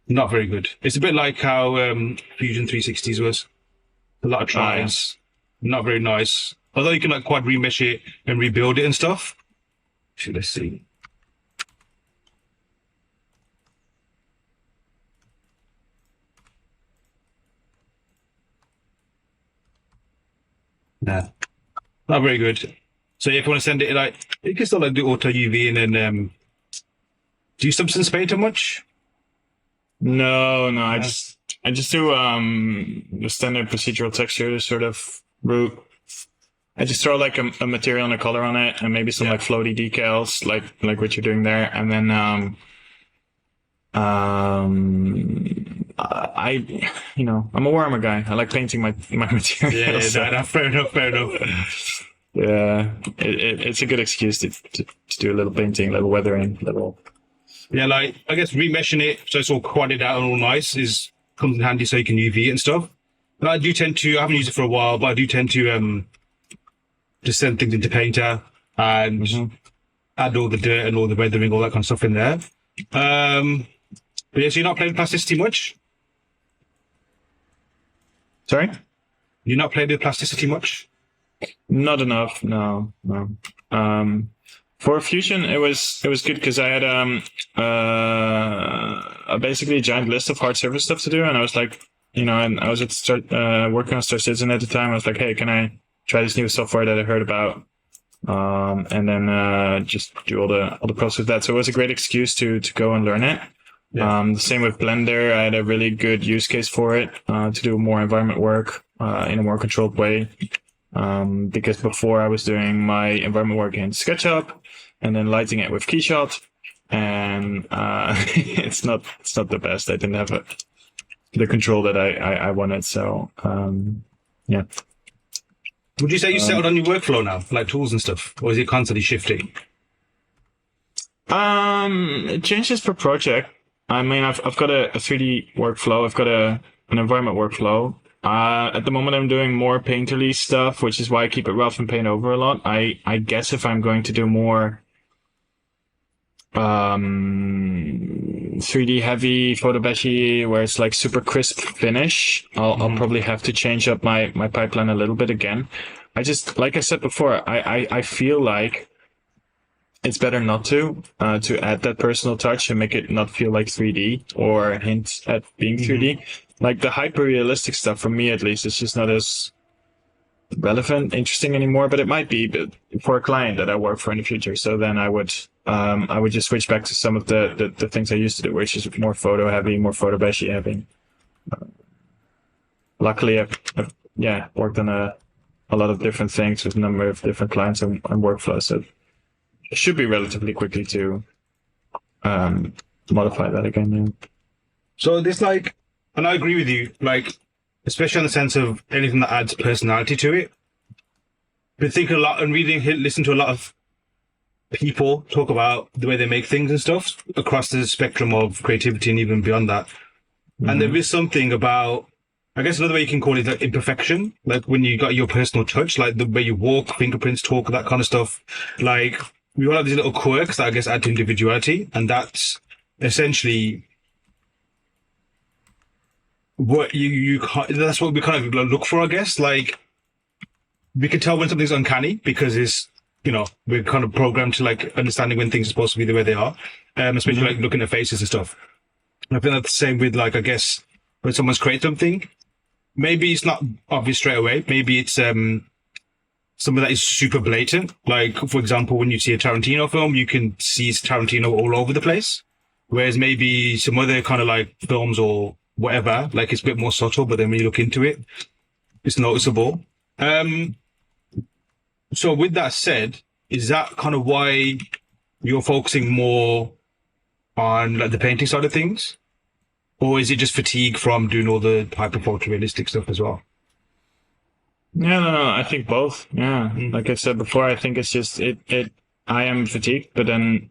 not very good. It's a bit like how Fusion 360s was. A lot of tries. Not very nice. Although you can like quad remesh it and rebuild it and stuff. So let's see. Nah, not very good. So if you want to send it, like you can still like do auto UV and then do you substance painter much? No, I just do the standard procedural texture sort of route. I just throw like a material and a color on it, and maybe some like floaty decals, like what you're doing there, and then I'm a Warhammer guy. I like painting my material. Yeah, fair enough. Yeah, it's a good excuse to do a little painting, a little weathering, little. Yeah, like I guess remeshing it so it's all quadded out and all nice comes in handy so you can UV it and stuff. And I haven't used it for a while, but I do tend to just send things into Painter and add all the dirt and all the weathering, all that kind of stuff in there. But yeah, so you're not playing plasticity much? Sorry? You're not playing with plasticity much? Not enough, no. For Fusion, it was good because I had basically a giant list of hard surface stuff to do, and I was like, and I was working on Star Citizen at the time. I was like, hey, can I try this new software that I heard about? And then just do all the process of that. So it was a great excuse to go and learn it. Yeah. The same with Blender. I had a really good use case for it to do more environment work in a more controlled way. Because before I was doing my environment work in SketchUp and then lighting it with Keyshot, and it's not the best. I didn't have the control that I wanted. So yeah. Would you say you settled on your workflow now, like tools and stuff, or is it constantly shifting? It changes per project. I mean, I've got a 3D workflow. I've got an environment workflow. At the moment, I'm doing more painterly stuff, which is why I keep it rough and paint over a lot. I guess if I'm going to do more 3D heavy photo bashy, where it's like super crisp finish, I'll probably have to change up my pipeline a little bit again. I just, like I said before, I feel like it's better not to add that personal touch and make it not feel like 3D or hint at being 3D. Like the hyper-realistic stuff, for me at least, is just not as relevant, interesting anymore, but it might be for a client that I work for in the future. So then I would just switch back to some of the things I used to do, which is more photo heavy, more photo bashy heavy. Luckily, I've worked on a lot of different things with a number of different clients and workflows. So it should be relatively quickly to modify that again. Yeah. So this and I agree with you, especially in the sense of anything that adds personality to it. Been thinking a lot and listen to a lot of people talk about the way they make things and stuff across the spectrum of creativity and even beyond that. And there is something about, I guess another way you can call it, like imperfection, like when you got your personal touch, like the way you walk, fingerprints, talk, that kind of stuff. Like we all have these little quirks that I guess add to individuality, and that's essentially what that's what we kind of look for, I guess. Like we can tell when something's uncanny because it's, we're kind of programmed to understanding when things are supposed to be the way they are, especially like looking at faces and stuff. And I think that's the same with I guess when someone's created something, maybe it's not obvious straight away. Maybe it's something that is super blatant. Like for example, when you see a Tarantino film, you can see Tarantino all over the place. Whereas maybe some other kind of films or whatever, it's a bit more subtle, but then when you look into it, it's noticeable. So with that said, is that kind of why you're focusing more on the painting side of things? Or is it just fatigue from doing all the hyper-photorealistic stuff as well? Yeah, no, I think both. Yeah. Like I said before, I think it's just, it I am fatigued, but then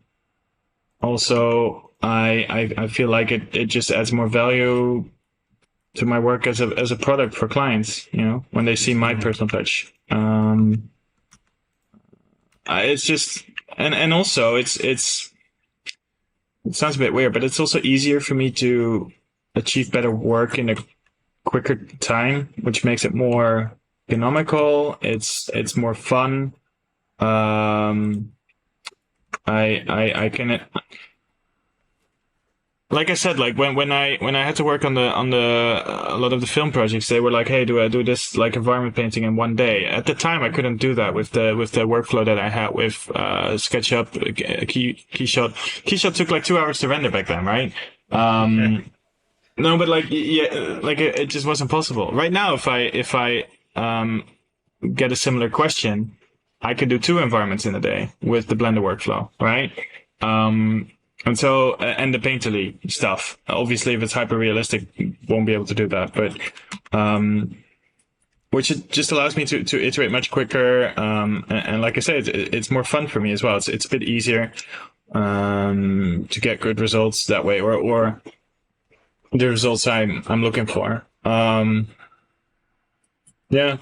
also I feel like it just adds more value to my work as a product for clients, when they see my personal touch. It's just, and also it sounds a bit weird, but it's also easier for me to achieve better work in a quicker time, which makes it more economical. It's more fun. I can, like I said, like when I had to work on a lot of the film projects, they were like, "Hey, do I do this like environment painting in one day?" At the time, I couldn't do that with the workflow that I had with SketchUp, Keyshot. Keyshot took like 2 hours to render back then, right? No, but like like it just wasn't possible. Right now, if I get a similar question, I could do 2 environments in a day with the Blender workflow, right? And so, and the painterly stuff. Obviously, if it's hyper realistic, won't be able to do that. But, which it just allows me to iterate much quicker. And like I said, it's more fun for me as well. It's a bit easier, to get good results that way, or the results I'm looking for. Yeah,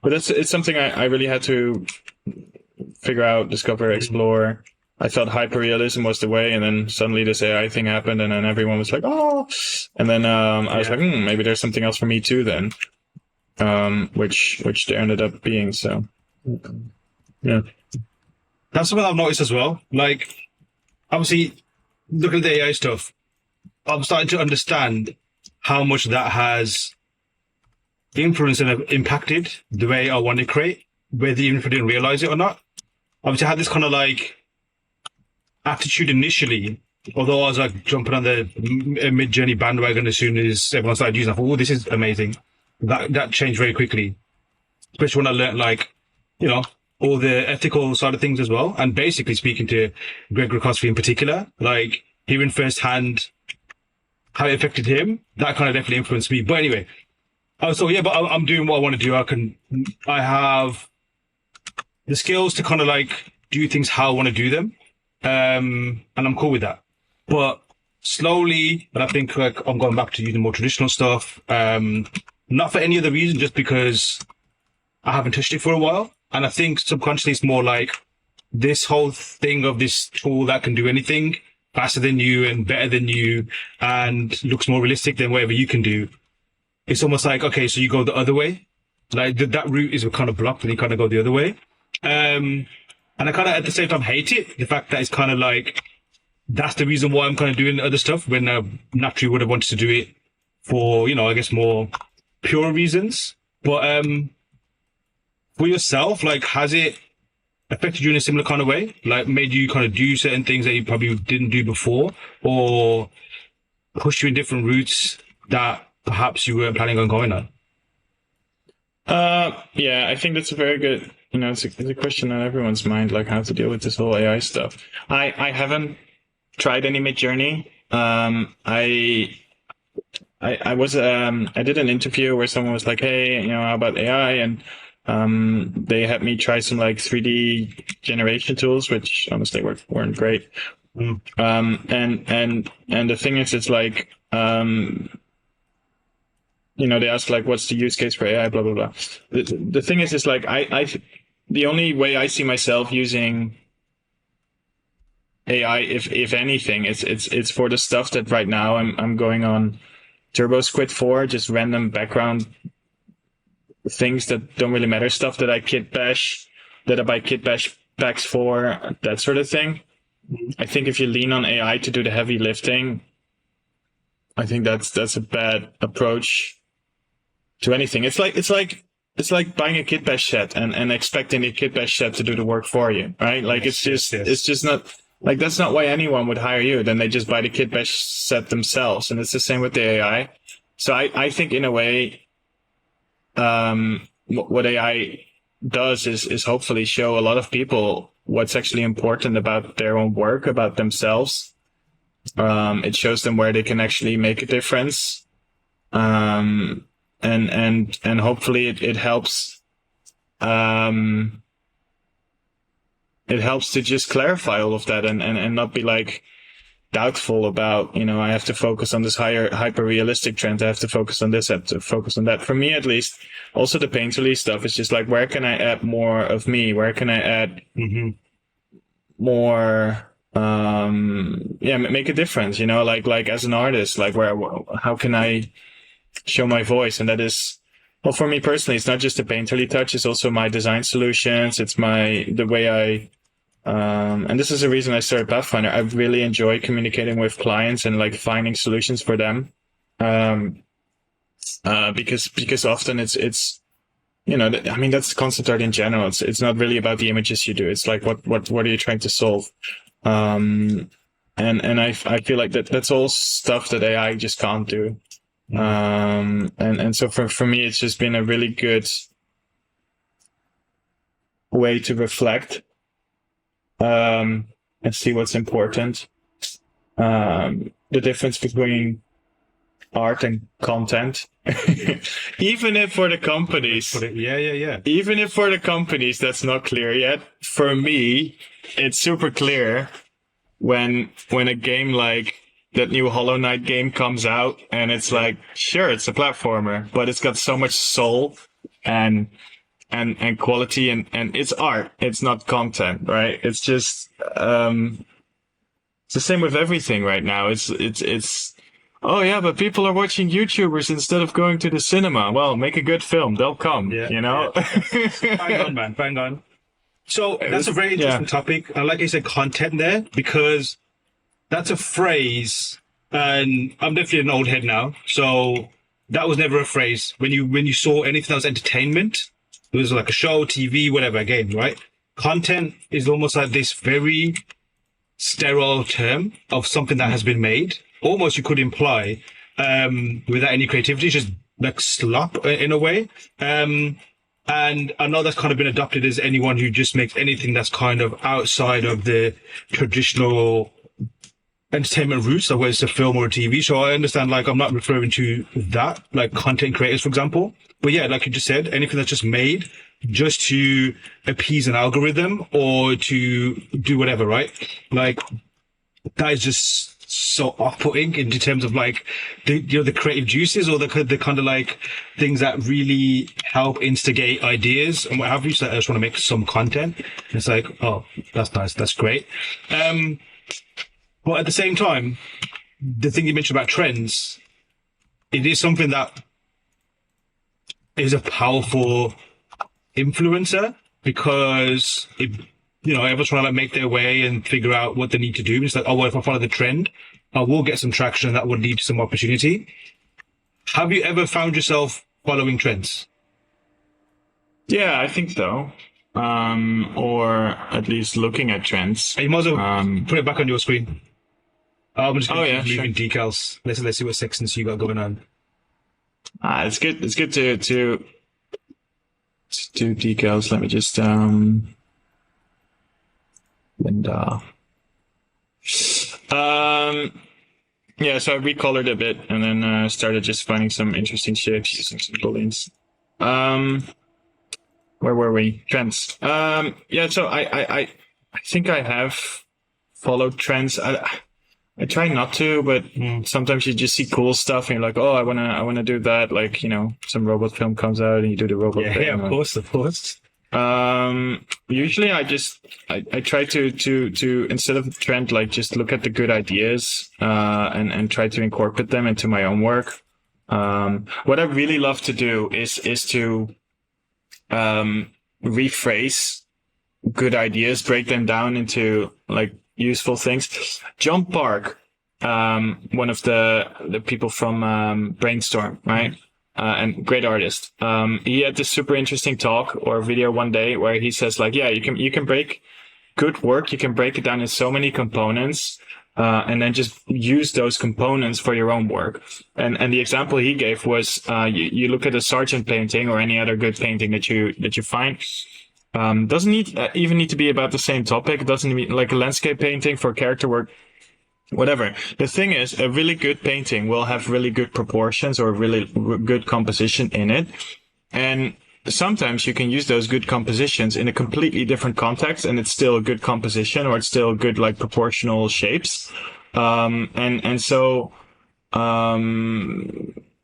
but it's something I really had to figure out, discover, explore. I thought hyperrealism was the way, and then suddenly this AI thing happened, and then everyone was like, "Oh!" And then I was like, maybe there's something else for me too. Then, which there ended up being. So, yeah, That's something I've noticed as well. Like, obviously, looking at the AI stuff, I'm starting to understand how much that has influenced and impacted the way I want to create, whether even if I didn't realize it or not. Obviously, I had this kind of like attitude initially, although I was like jumping on the mid-journey bandwagon as soon as everyone started using it. I thought, "Oh, this is amazing." That changed very quickly, especially when I learned like, all the ethical side of things as well. And basically speaking to Greg Rakowski in particular, like hearing firsthand how it affected him, that kind of definitely influenced me. But anyway, but I'm doing what I want to do. I have the skills to kind of like do things how I want to do them. And I'm cool with that. But slowly, and I think like I'm going back to using more traditional stuff, not for any other reason, just because I haven't touched it for a while. And I think subconsciously it's more like this whole thing of this tool that can do anything faster than you and better than you and looks more realistic than whatever you can do. It's almost like, okay, so you go the other way. Like that route is kind of blocked and you kind of go the other way. And I kind of at the same time hate it. The fact that it's kind of like, that's the reason why I'm kind of doing other stuff when I naturally would have wanted to do it for, I guess more pure reasons. But for yourself, like, has it affected you in a similar kind of way? Like made you kind of do certain things that you probably didn't do before, or pushed you in different routes that perhaps you weren't planning on going on? Yeah, I think that's a very good, it's a question on everyone's mind, like how to deal with this whole AI stuff. I haven't tried any mid-journey. I did an interview where someone was like, "Hey, how about AI?" And they had me try some like 3D generation tools, which honestly weren't great. And the thing is, it's like, they ask like, "What's the use case for AI?" Blah blah blah. The thing is, it's like the only way I see myself using AI, if anything, it's for the stuff that right now I'm going on TurboSquid for, just random background things that don't really matter, stuff that I buy kit bash packs for, that sort of thing. I think if you lean on AI to do the heavy lifting, I think that's a bad approach to anything. It's like buying a kit bash set and expecting the kit bash set to do the work for you, right? Like it's just not, like, that's not why anyone would hire you. Then they just buy the kit bash set themselves. And it's the same with the AI. So I think in a way, what AI does is hopefully show a lot of people what's actually important about their own work, about themselves. It shows them where they can actually make a difference. And hopefully it helps, it helps to just clarify all of that and not be like doubtful about, I have to focus on this hyper realistic trend. I have to focus on this. I have to focus on that. For me, at least, also the painterly stuff is just like, where can I add more of me? Where can I add more, make a difference, like as an artist, like how can I show my voice? And that is, well, for me personally, it's not just a painterly touch. It's also my design solutions. It's the way I, and this is the reason I started Pathfinder. I really enjoy communicating with clients and like finding solutions for them. Because often it's, that's concept art in general. It's not really about the images you do. It's like, what are you trying to solve? And I feel like that's all stuff that AI just can't do. And so for me, it's just been a really good way to reflect, and see what's important. The difference between art and content, even if for the companies, even if for the companies that's not clear yet, for me, it's super clear when a game like that new Hollow Knight game comes out and it's like, sure, it's a platformer, but it's got so much soul and quality and it's art. It's not content, right? It's just, it's the same with everything right now. It's, oh yeah, but people are watching YouTubers instead of going to the cinema. Well, make a good film. They'll come, Bang on, man. Bang on. So that's a very interesting topic. And like I said, content there, because that's a phrase, and I'm definitely an old head now. So that was never a phrase. When you saw anything that was entertainment, it was like a show, TV, whatever, a game, right? Content is almost like this very sterile term of something that has been made. Almost you could imply, without any creativity, just like slop in a way. And I know that's kind of been adopted as anyone who just makes anything that's kind of outside of the traditional entertainment routes, like whether it's a film or a TV show. I understand, like, I'm not referring to that, like content creators, for example. But yeah, like you just said, anything that's just made just to appease an algorithm or to do whatever, right? Like, that is just so off-putting in terms of like the creative juices or the kind of like things that really help instigate ideas and what have you. So I just want to make some content. It's like, oh, that's nice, that's great. But at the same time, the thing you mentioned about trends, it is something that is a powerful influencer, because it, everyone's trying to like make their way and figure out what they need to do. It's like, oh, well, if I follow the trend, I will get some traction that will lead to some opportunity. Have you ever found yourself following trends? Yeah, I think so. Or at least looking at trends. You might as well put it back on your screen. I'm just going to leave in decals. Let's see what sections you got going on. It's good. It's good to do decals. Let me just Linda. Yeah, so I recolored a bit and then started just finding some interesting shapes using some booleans. Where were we? Trends. Yeah, so I think I have followed trends. I try not to, but sometimes you just see cool stuff and you're like, oh, I wanna do that. Like, some robot film comes out and you do the robot thing. Yeah, of course. Usually I try to instead of trend, like just look at the good ideas, and try to incorporate them into my own work. What I really love to do is to, rephrase good ideas, break them down into like useful things. John Park, one of the people from, Brainstorm, right? And great artist. He had this super interesting talk or video one day where he says like, yeah, you can break good work. You can break it down in so many components, and then just use those components for your own work. And the example he gave was, you look at a Sargent painting or any other good painting that you find. Doesn't even need to be about the same topic. It doesn't need like a landscape painting for character work. Whatever. The thing is, a really good painting will have really good proportions or really good composition in it. And sometimes you can use those good compositions in a completely different context, and it's still a good composition, or it's still good like proportional shapes. So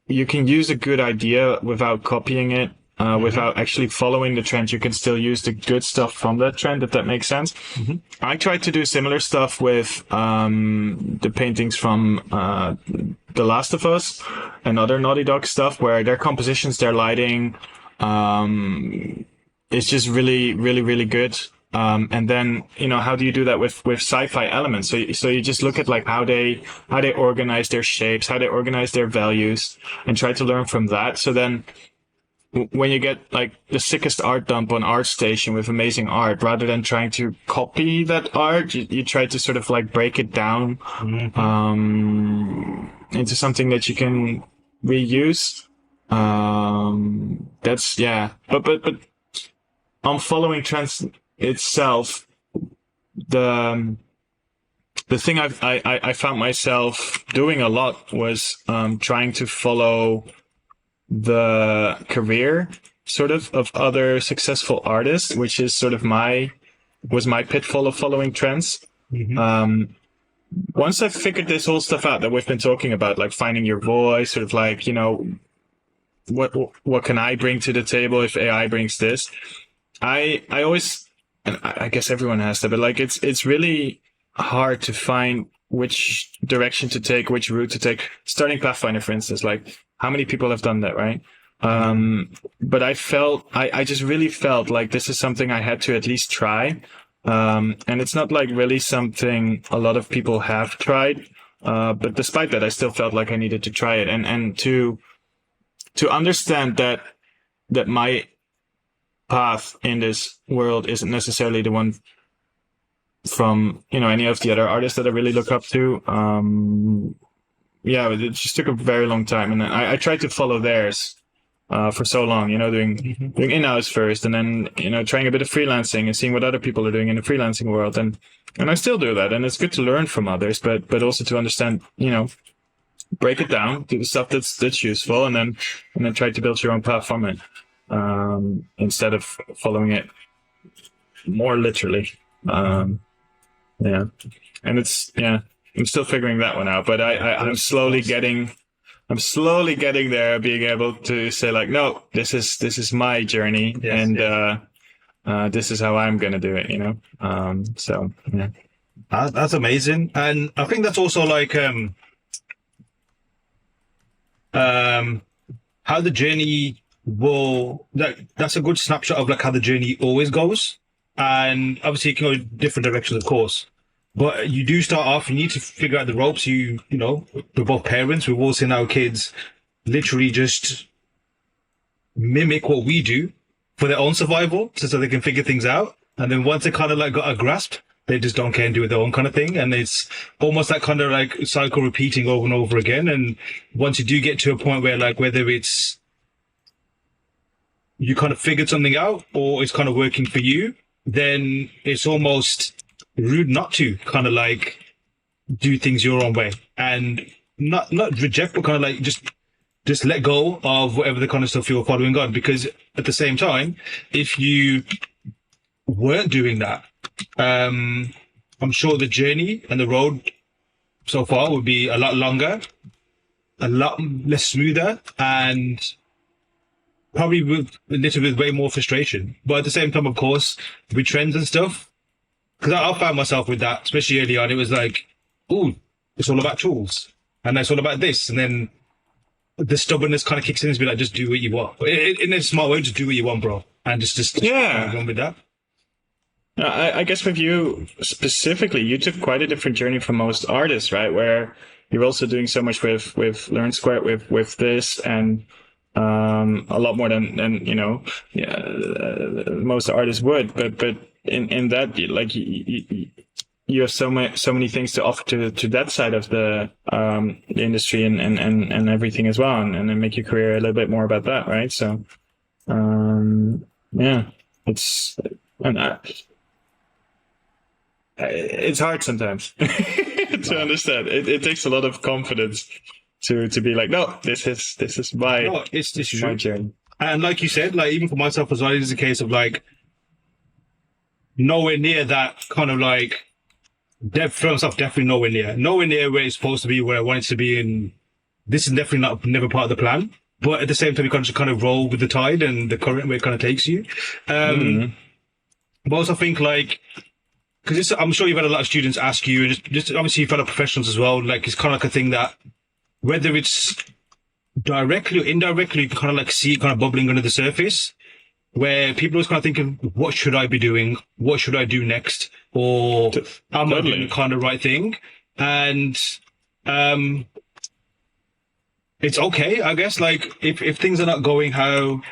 you can use a good idea without copying it, without actually following the trend. You can still use the good stuff from that trend, if that makes sense. I tried to do similar stuff with the paintings from The Last of Us and other Naughty Dog stuff, where their compositions, their lighting, is just really, really, really good. And then, how do you do that with sci-fi elements? So you just look at like how they organize their shapes, how they organize their values, and try to learn from that. So then when you get like the sickest art dump on ArtStation with amazing art, rather than trying to copy that art, you try to sort of like break it down, into something that you can reuse. That's, yeah. But on following trends itself, the thing I found myself doing a lot was trying to follow the career sort of other successful artists, which is sort of my pitfall of following trends. Once I figured this whole stuff out that we've been talking about, like finding your voice, sort of like, what can I bring to the table if AI brings this? I always, and I guess everyone has that, but like it's really hard to find which direction to take, which route to take. Starting Pathfinder, for instance, like how many people have done that, right? But I just really felt like this is something I had to at least try. And it's not like really something a lot of people have tried. But despite that, I still felt like I needed to try it and to understand that my path in this world isn't necessarily the one from, any of the other artists that I really look up to. It just took a very long time. And I tried to follow theirs, for so long, doing in-house first, and then, trying a bit of freelancing and seeing what other people are doing in the freelancing world. And I still do that. And it's good to learn from others, but also to understand, break it down, do the stuff that's useful, and then try to build your own path from it, instead of following it more literally. And I'm still figuring that one out, but I'm slowly getting there, being able to say like, no, this is my journey, this is how I'm going to do it, so yeah. That's amazing. And I think that's also like, how the journey that's a good snapshot of like how the journey always goes. And obviously it can go in different directions, of course. But you do start off, you need to figure out the ropes. We're both parents. We've all seen our kids literally just mimic what we do for their own survival, so they can figure things out. And then once they kind of like got a grasp, they just don't care and do their own kind of thing. And it's almost like kind of like cycle repeating over and over again. And once you do get to a point where like, whether it's you kind of figured something out or it's kind of working for you, then it's almost rude not to kind of like do things your own way and not reject, but kind of like just let go of whatever the kind of stuff you're following on. Because at the same time, if you weren't doing that, I'm sure the journey and the road so far would be a lot longer, a lot less smoother, and probably with a little bit way more frustration. But at the same time, of course, with trends and stuff, because I found myself with that, especially early on. It was like, ooh, it's all about tools, and it's all about this, and then the stubbornness kind of kicks in and be like, just do what you want. In a smart way, just do what you want, bro, and just run with that. I guess with you specifically, you took quite a different journey from most artists, right? Where you're also doing so much with Learn Square, with this, and a lot more than most artists would. But in that, like you have so many things to offer to that side of the industry and everything as well, and then make your career a little bit more about that, right? So it's hard sometimes to understand. It takes a lot of confidence to be like, no, this is my it's my journey. And like you said, like even for myself as well, it is a case of like nowhere near that kind of like depth for myself, definitely nowhere near where it's supposed to be, where I want it to be. And this is definitely never part of the plan. But at the same time, you can just kind of roll with the tide and the current where it kind of takes you. But also think like, because I'm sure you've had a lot of students ask you, and just obviously fellow professionals as well. Like it's kind of like a thing that whether it's directly or indirectly, you can kind of like see it kind of bubbling under the surface, where people are kind of thinking, what should I be doing? What should I do next? Or am I doing the kind of right thing? And it's okay, I guess. Like if things are not going how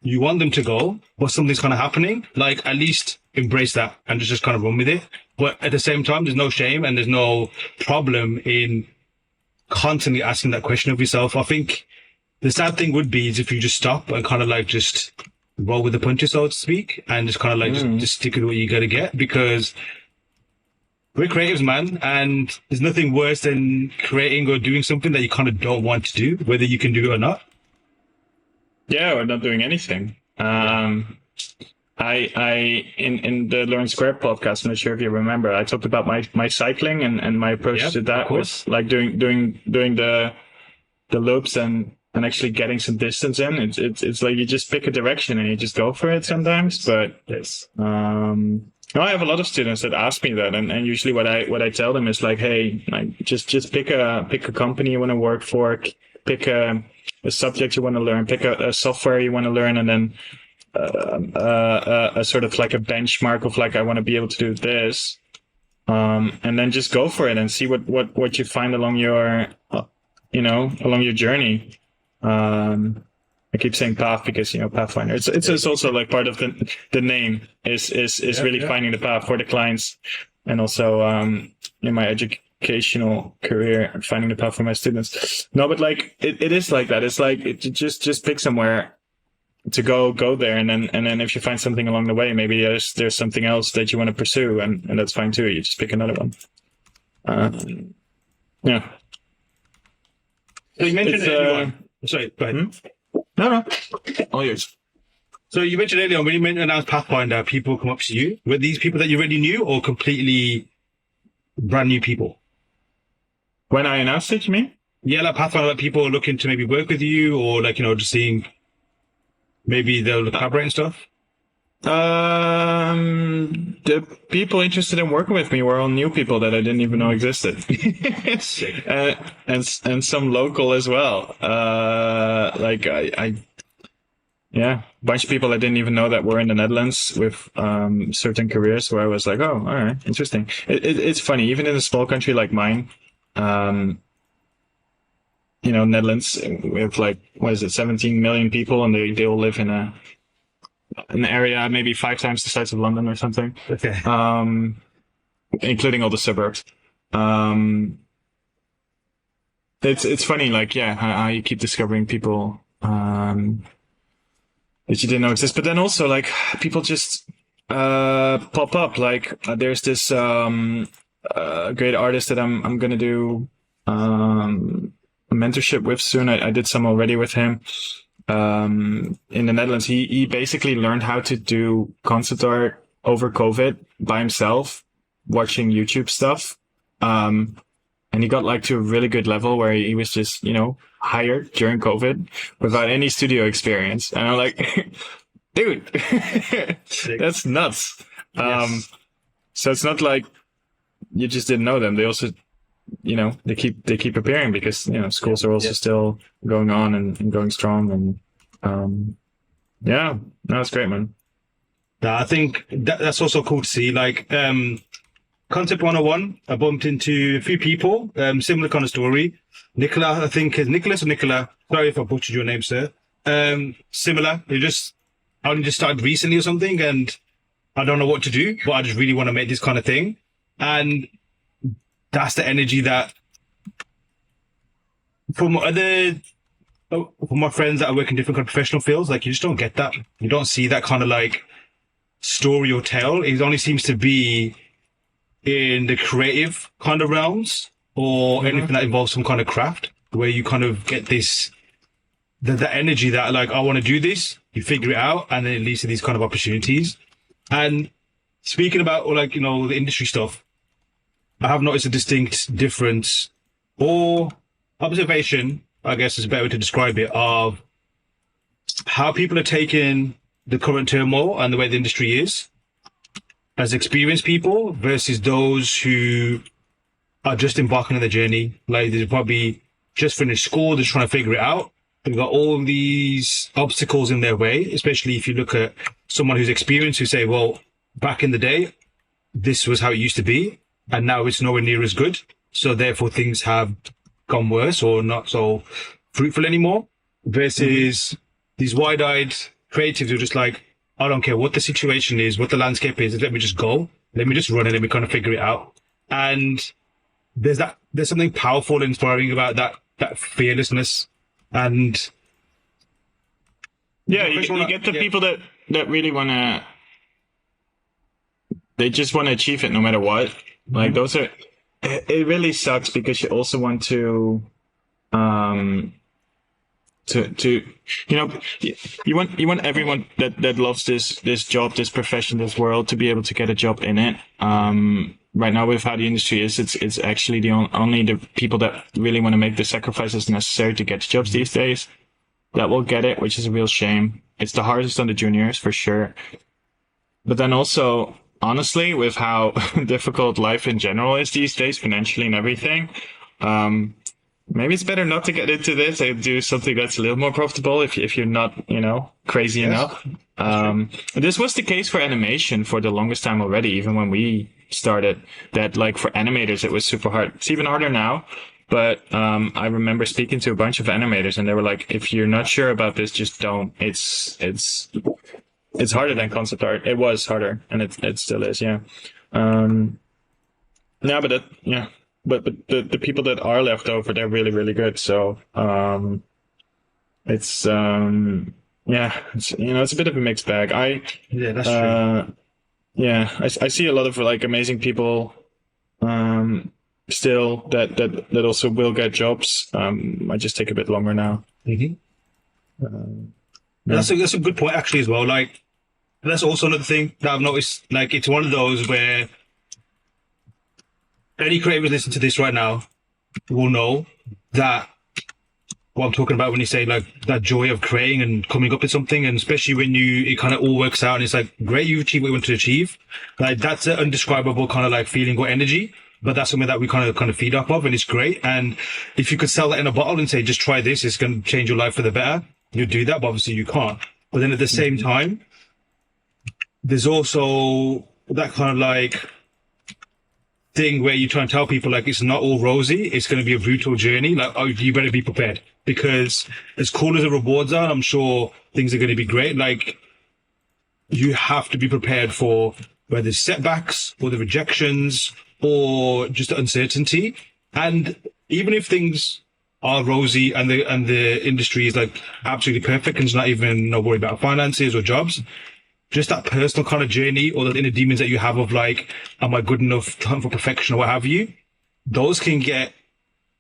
you want them to go, but something's kind of happening, like at least embrace that and just kind of run with it. But at the same time, there's no shame and there's no problem in constantly asking that question of yourself. I think the sad thing would be is if you just stop and kind of like just roll with the punches, so to speak, and just kind of like just stick with what you got to get, because we're creatives, man, and there's nothing worse than creating or doing something that you kind of don't want to do, whether you can do it or not. Yeah, or not doing anything. I in the Learn Square podcast, I'm not sure if you remember, I talked about my cycling and my approach to that was like doing the loops and actually getting some distance in. It's like you just pick a direction and you just go for it sometimes. But I have a lot of students that ask me that, and usually what I tell them is like, hey, like just pick a company you want to work for, pick a subject you want to learn, pick a software you want to learn, and then a sort of like a benchmark of like, I want to be able to do this, and then just go for it and see what you find along your along your journey. I keep saying path because Pathfinder. It's also like part of the name is really finding the path for the clients, and also in my educational career finding the path for my students. No, but like it is like that. It's like just pick somewhere to go there, and then if you find something along the way, maybe there's something else that you want to pursue, and that's fine too. You just pick another one. Yeah. So you mentioned earlier on. Sorry, go ahead. No, all yours. So you mentioned earlier on when you announced Pathfinder, people come up to you. Were these people that you already knew or completely brand new people? When I announced it, you mean? Yeah, like Pathfinder, like people looking to maybe work with you, or like, just seeing maybe they'll collaborate and stuff? The people interested in working with me were all new people that I didn't even know existed. And some local as well. Like a bunch of people I didn't even know that were in the Netherlands with certain careers where I was like, oh, all right, interesting. It's funny, even in a small country like mine, Netherlands, we have like, 17 million people, and they all live in an area maybe 5 times the size of London or something. Okay. Including all the suburbs. It's funny, like, how you keep discovering people that you didn't know exist, but then also like people just pop up. Like there's this great artist that I'm gonna do a mentorship with soon. I did some already with him. In the Netherlands, he basically learned how to do concept art over COVID by himself, watching YouTube stuff. And he got like to a really good level where he was just, hired during COVID without any studio experience. And I'm like, dude, that's nuts. Yes. So it's not like you just didn't know them. They also, they keep appearing because, schools are also still going on and going strong. And, it's great, man. I think that's also cool to see. Like, Concept 101, I bumped into a few people, similar kind of story. Nicola, I think, is Nicholas or Nicola? Sorry if I butchered your name, sir. Similar. I only just started recently or something, and I don't know what to do, but I just really want to make this kind of thing. And that's the energy that from my friends that I work in different kind of professional fields, like you just don't get that. You don't see that kind of like story or tale. It only seems to be in the creative kind of realms or anything that involves some kind of craft, where you kind of get this the energy that like, I want to do this, you figure it out, and then it leads to these kind of opportunities. And speaking about like, the industry stuff, I have noticed a distinct difference or observation, I guess is a better way to describe it, of how people are taking the current turmoil and the way the industry is as experienced people versus those who are just embarking on the journey. Like they've probably just finished school, they're trying to figure it out. They've got all these obstacles in their way, especially if you look at someone who's experienced who say, well, back in the day, this was how it used to be, and now it's nowhere near as good. So therefore things have gone worse or not so fruitful anymore, versus these wide-eyed creatives who are just like, I don't care what the situation is, what the landscape is, let me just go. Let me just run and let me kind of figure it out. And there's something powerful and inspiring about that fearlessness. And yeah, you get the people that really want to, they just want to achieve it no matter what. Like those are, it really sucks because you also want to you want everyone that loves this job, this profession, this world to be able to get a job in it. Right now with how the industry is, it's actually only the people that really want to make the sacrifices necessary to get jobs these days that will get it, which is a real shame. It's the hardest on the juniors for sure. But then also, honestly, with how difficult life in general is these days, financially and everything, maybe it's better not to get into this and do something that's a little more profitable if you're not, crazy enough. This was the case for animation for the longest time already, even when we started, that like for animators, it was super hard. It's even harder now. But I remember speaking to a bunch of animators and they were like, if you're not sure about this, just don't. It's harder than concept art. It was harder, and it still is, yeah. But the people that are left over, they're really, really good. So it's it's a bit of a mixed bag. That's true. I see a lot of like amazing people still that also will get jobs. I just take a bit longer now. That's a good point actually as well. Like that's also another thing that I've noticed. Like it's one of those where any creator listening to this right now will know that what I'm talking about when you say like that joy of creating and coming up with something, and especially when it kind of all works out and it's like great, you achieve what you want to achieve. Like that's an undescribable kind of like feeling or energy, but that's something that we kind of feed off of, and it's great. And if you could sell that in a bottle and say just try this, it's going to change your life for the better, you'd do that, but obviously you can't. But then at the same time, there's also that kind of like thing where you try and tell people like it's not all rosy, it's going to be a brutal journey. Like, oh, you better be prepared, because as cool as the rewards are, I'm sure things are going to be great. Like you have to be prepared for whether it's setbacks or the rejections or just the uncertainty. And even if things are rosy and the industry is like absolutely perfect and it's not even no worry about finances or jobs, just that personal kind of journey or the inner demons that you have of like, am I good enough for perfection or what have you? Those can get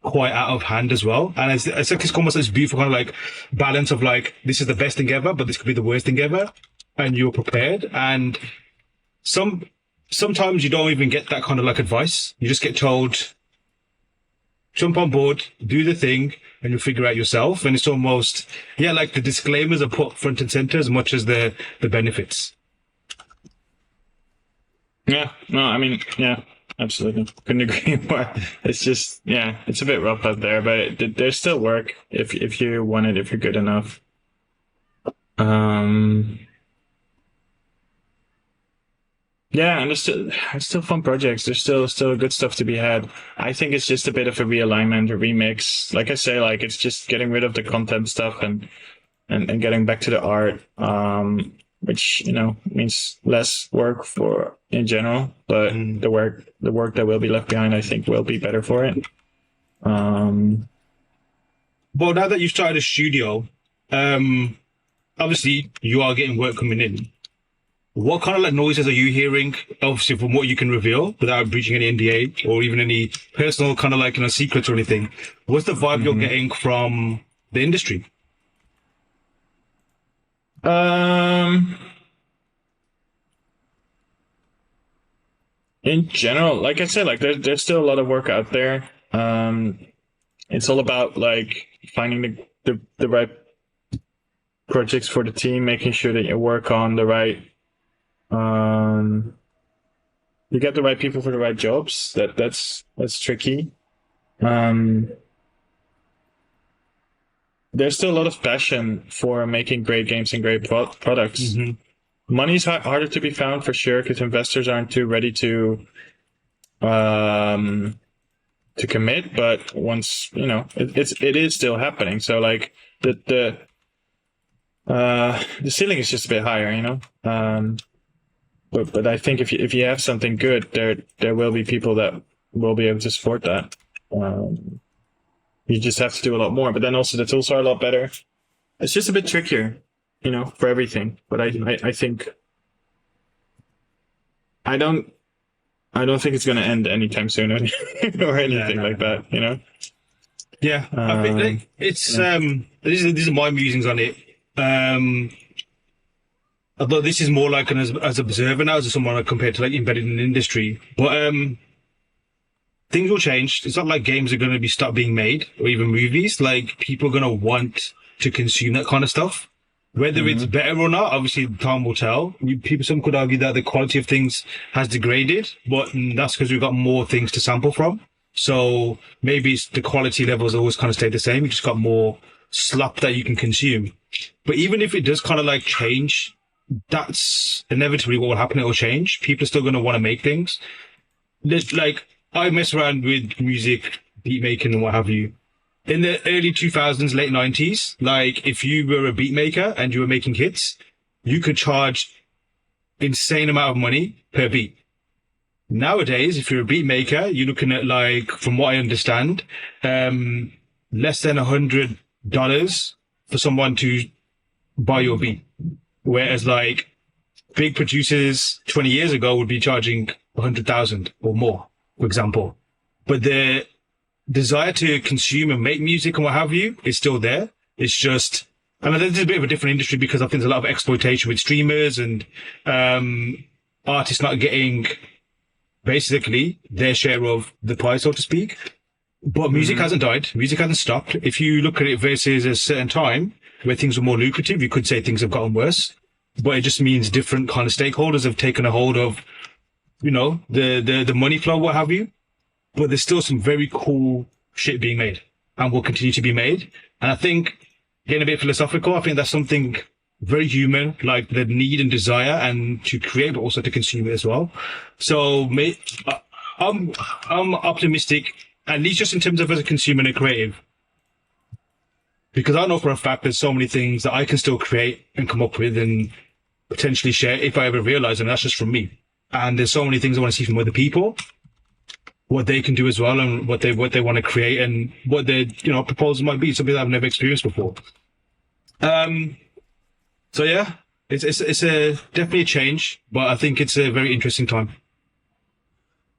quite out of hand as well. And it's like, it's almost this beautiful kind of like balance of like, this is the best thing ever, but this could be the worst thing ever. And you're prepared. And sometimes you don't even get that kind of like advice. You just get told, jump on board, do the thing, and you'll figure out yourself. And it's almost, like the disclaimers are put front and center as much as the benefits. Yeah, no, I mean, yeah, absolutely. Couldn't agree more. It's just, it's a bit rough out there, but there's still work if you want it, if you're good enough. Yeah, and there's still fun projects. There's still good stuff to be had. I think it's just a bit of a realignment, a remix. Like I say, like it's just getting rid of the content stuff and getting back to the art, which means less work for in general. But the work that will be left behind, I think, will be better for it. Well, now that you've started a studio, obviously you are getting work coming in. What kind of like noises are you hearing, obviously from what you can reveal without breaching any NDA or even any personal kind of like, secrets or anything? What's the vibe you're getting from the industry? Um, in general, like I said, like there's still a lot of work out there. It's all about like finding the right projects for the team, making sure that you work on the right, you get the right people for the right jobs. That's tricky. There's still a lot of passion for making great games and great products. Mm-hmm. Money's harder to be found for sure because investors aren't too ready to commit. But once it is still happening. So like the ceiling is just a bit higher, But I think if you have something good, there will be people that will be able to support that. You just have to do a lot more, but then also the tools are a lot better. It's just a bit trickier, for everything. But I think I don't think it's going to end anytime soon or anything like that, Yeah, I think like, it's these are my musings on it. Although this is more like as observer now, as someone compared to like embedded in the industry, but things will change. It's not like games are going to stop being made or even movies. Like people are going to want to consume that kind of stuff. Whether it's better or not, obviously time will tell. Some could argue that the quality of things has degraded, but that's because we've got more things to sample from. So maybe the quality levels always kind of stay the same. You just got more slop that you can consume. But even if it does kind of like change, that's inevitably what will happen. It will change. People are still going to want to make things. There's like, I mess around with music, beat making and what have you. In the early 2000s, late 90s, like if you were a beat maker and you were making hits, you could charge insane amount of money per beat. Nowadays, if you're a beat maker, you're looking at like, from what I understand, less than $100 for someone to buy your beat. Whereas like big producers 20 years ago would be charging 100,000 or more, for example. But the desire to consume and make music and what have you is still there. It's just, and I think it's a bit of a different industry because I think there's a lot of exploitation with streamers and artists not getting basically their share of the pie, so to speak. But music hasn't died. Music hasn't stopped. If you look at it versus a certain time where things were more lucrative, you could say things have gotten worse. But it just means different kind of stakeholders have taken a hold of, the money flow, what have you. But there's still some very cool shit being made and will continue to be made. And I think, getting a bit philosophical, I think that's something very human, like the need and desire and to create, but also to consume it as well. So I'm optimistic, at least just in terms of as a consumer and a creative, because I know for a fact there's so many things that I can still create and come up with and potentially share if I ever realize them. That's just from me. And there's so many things I want to see from other people, what they can do as well, and what they want to create and what their proposals might be, something that I've never experienced before. So yeah, it's definitely a change, but I think it's a very interesting time.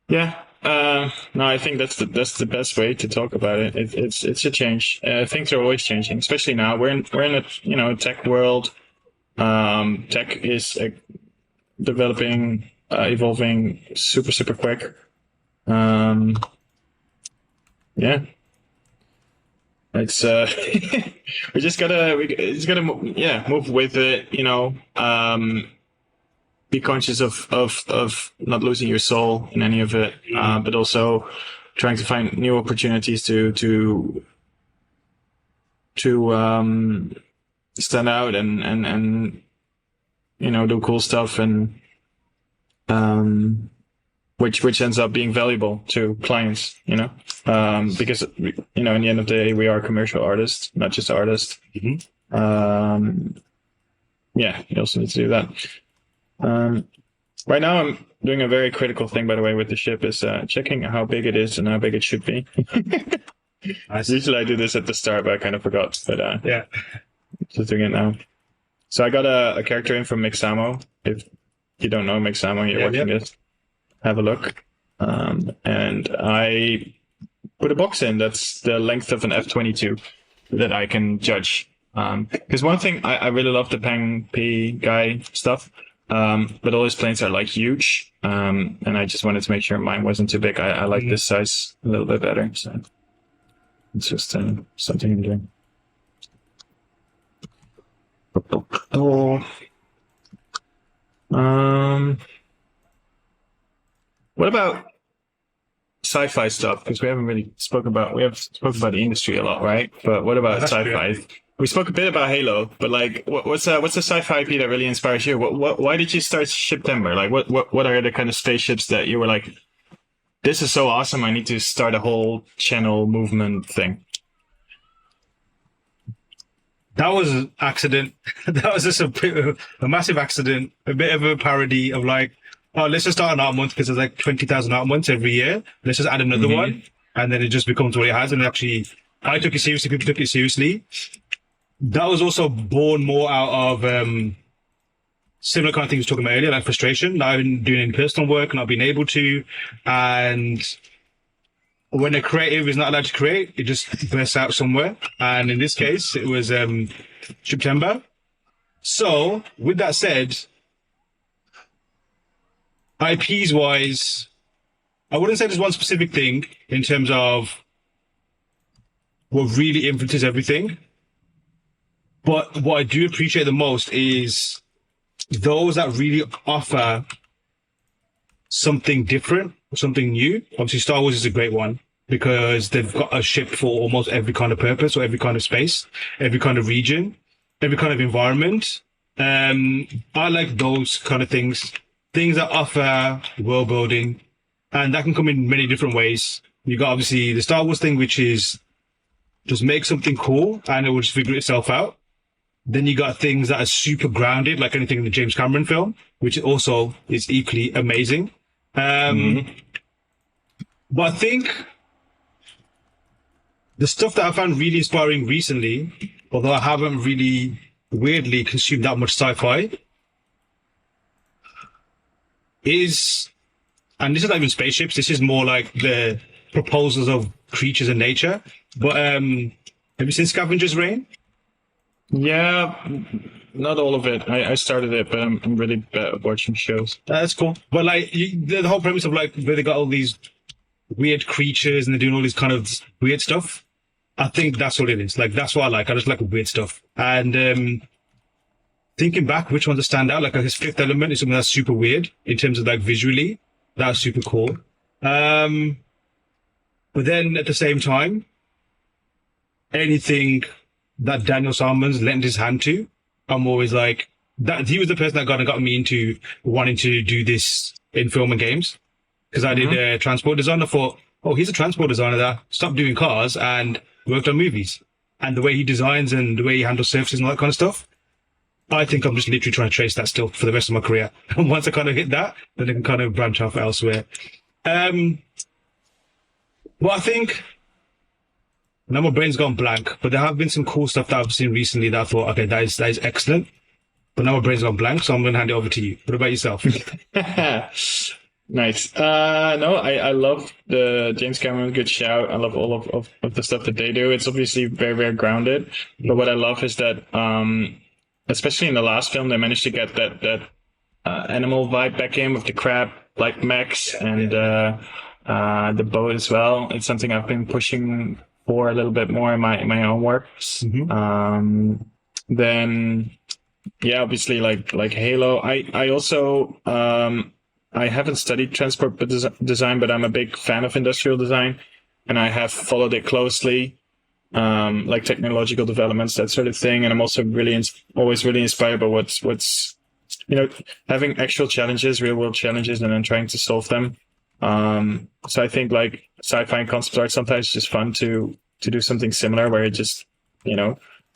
Yeah. No, I think that's the best way to talk about it. It's a change. Things are always changing, especially now. We're in a tech world. Tech is developing, evolving super quick. Yeah. It's we just gotta move with it. Be conscious of not losing your soul in any of it, but also trying to find new opportunities to stand out and do cool stuff and which ends up being valuable to clients, because in the end of the day we are commercial artists, not just artists. You also need to do that. Right now I'm doing a very critical thing, by the way, with the ship is checking how big it is and how big it should be. Usually I do this at the start, but I kind of forgot. But just doing it now. So I got a character in from Mixamo. If you don't know Mixamo, you're watching this, have a look. And I put a box in that's the length of an F-22 that I can judge. Because one thing I really love the Peng P guy stuff, but all his planes are like huge, and I just wanted to make sure mine wasn't too big. I like this size a little bit better, so it's just something I'm doing. What about sci-fi stuff? Because we haven't really spoken about the industry a lot, right? But what about sci-fi? We spoke a bit about Halo, but like, what's the sci-fi IP that really inspires you? Why did you start Shiptember? Like, what are the kind of spaceships that you were like, this is so awesome, I need to start a whole channel movement thing? That was an accident. That was just a massive accident, a bit of a parody of like, oh, let's just start an art month because there's like 20,000 art months every year. Let's just add another one. And then it just becomes what it has. And actually, I took it seriously. People took it seriously. That was also born more out of similar kind of things we were talking about earlier, like frustration. I've been doing any personal work, not being able to. And when a creative is not allowed to create, it just bursts out somewhere. And in this case, it was Shiptember. So, with that said, IPs wise, I wouldn't say there's one specific thing in terms of what really influences everything. But what I do appreciate the most is those that really offer something different, something new. Obviously, Star Wars is a great one because they've got a ship for almost every kind of purpose or every kind of space, every kind of region, every kind of environment. I like those kind of things that offer world building, and that can come in many different ways. You got obviously the Star Wars thing, which is just make something cool and it will just figure itself out. Then you got things that are super grounded, like anything in the James Cameron film, which also is equally amazing. But I think the stuff that I found really inspiring recently, although I haven't really weirdly consumed that much sci-fi, is, and this is not even spaceships, this is more like the proposals of creatures and nature. But have you seen Scavenger's Reign? Yeah, not all of it. I started it, but I'm really bad at watching shows. That's cool. But like the whole premise of like where they got all these weird creatures and they're doing all this kind of weird stuff, I think that's what it is. Like that's what I like. I just like weird stuff. And thinking back, which ones stand out? Like his Fifth Element is something that's super weird in terms of like visually. That's super cool. But then at the same time, anything that Daniel Salmons lent his hand to, I'm always like, that he was the person that got me into wanting to do this in film and games. Because I did transport design. I thought, oh, he's a transport designer that stopped doing cars and worked on movies. And the way he designs and the way he handles surfaces and all that kind of stuff, I think I'm just literally trying to trace that still for the rest of my career. And once I kind of hit that, then I can kind of branch off elsewhere. Well, I think now my brain's gone blank, but there have been some cool stuff that I've seen recently that I thought, okay, that is excellent. But now my brain's gone blank, so I'm going to hand it over to you. What about yourself? Nice. No, I love the James Cameron, good shout. I love all of the stuff that they do. It's obviously very, very grounded. But what I love is that, especially in the last film, they managed to get that animal vibe back in with the crab, like Max, and the boat as well. It's something I've been pushing for a little bit more in my own works. Then, yeah, obviously like Halo. I also I haven't studied transport design, but I'm a big fan of industrial design, and I have followed it closely, like technological developments, that sort of thing. And I'm also always really inspired by what's having actual challenges, real world challenges, and then trying to solve them. So I think like sci-fi and concept art sometimes it's just fun to do something similar where you just,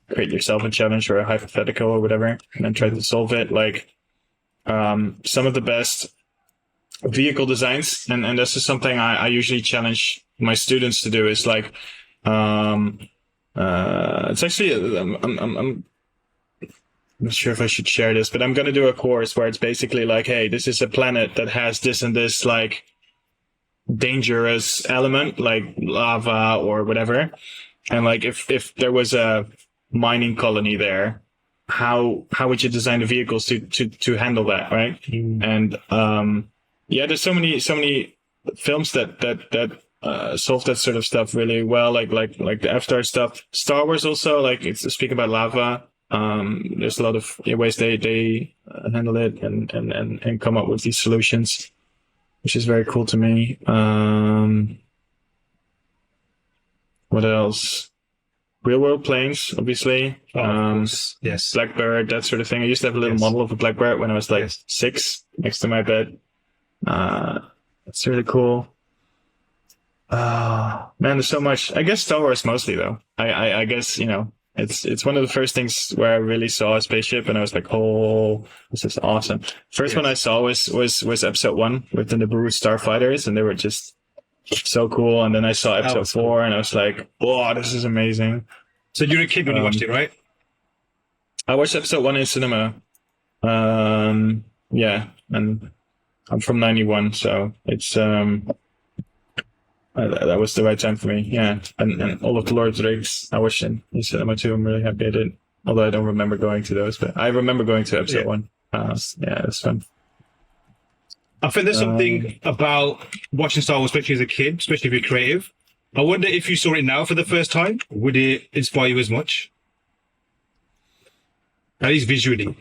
create yourself a challenge or a hypothetical or whatever, and then try to solve it. Like, some of the best vehicle designs, and this is something I usually challenge my students to do, is like, it's actually, I'm not sure if I should share this, but I'm going to do a course where it's basically like, hey, this is a planet that has this and this, like, dangerous element, like lava or whatever. And like, if there was a mining colony there, how would you design the vehicles to handle that, right? And there's so many films that solve that sort of stuff really well, like the F-Star stuff. Star Wars also, like it's speaking about lava. There's a lot of ways they handle it and come up with these solutions, which is very cool to me. What else? Real world planes, obviously. Yes. Blackbird, that sort of thing. I used to have a little model of a Blackbird when I was like 6 next to my bed. That's really cool. Man, there's so much. I guess Star Wars mostly though. I guess, it's one of the first things where I really saw a spaceship and I was like, oh, this is awesome. First one I saw was episode 1 with the Naboo starfighters, and they were just so cool. And then I saw episode 4 and I was like, oh, this is amazing. So you were a kid when you watched it, right? I watched episode 1 in cinema. And I'm from 91, so it's that was the right time for me. Yeah, and all of the Lord of the Rings I watched in cinema too. I'm really happy I did. Although I don't remember going to those, but I remember going to episode 1. It was fun. I think there's something about watching Star Wars, especially as a kid, especially if you're creative. I wonder if you saw it now for the first time, would it inspire you as much? At least visually.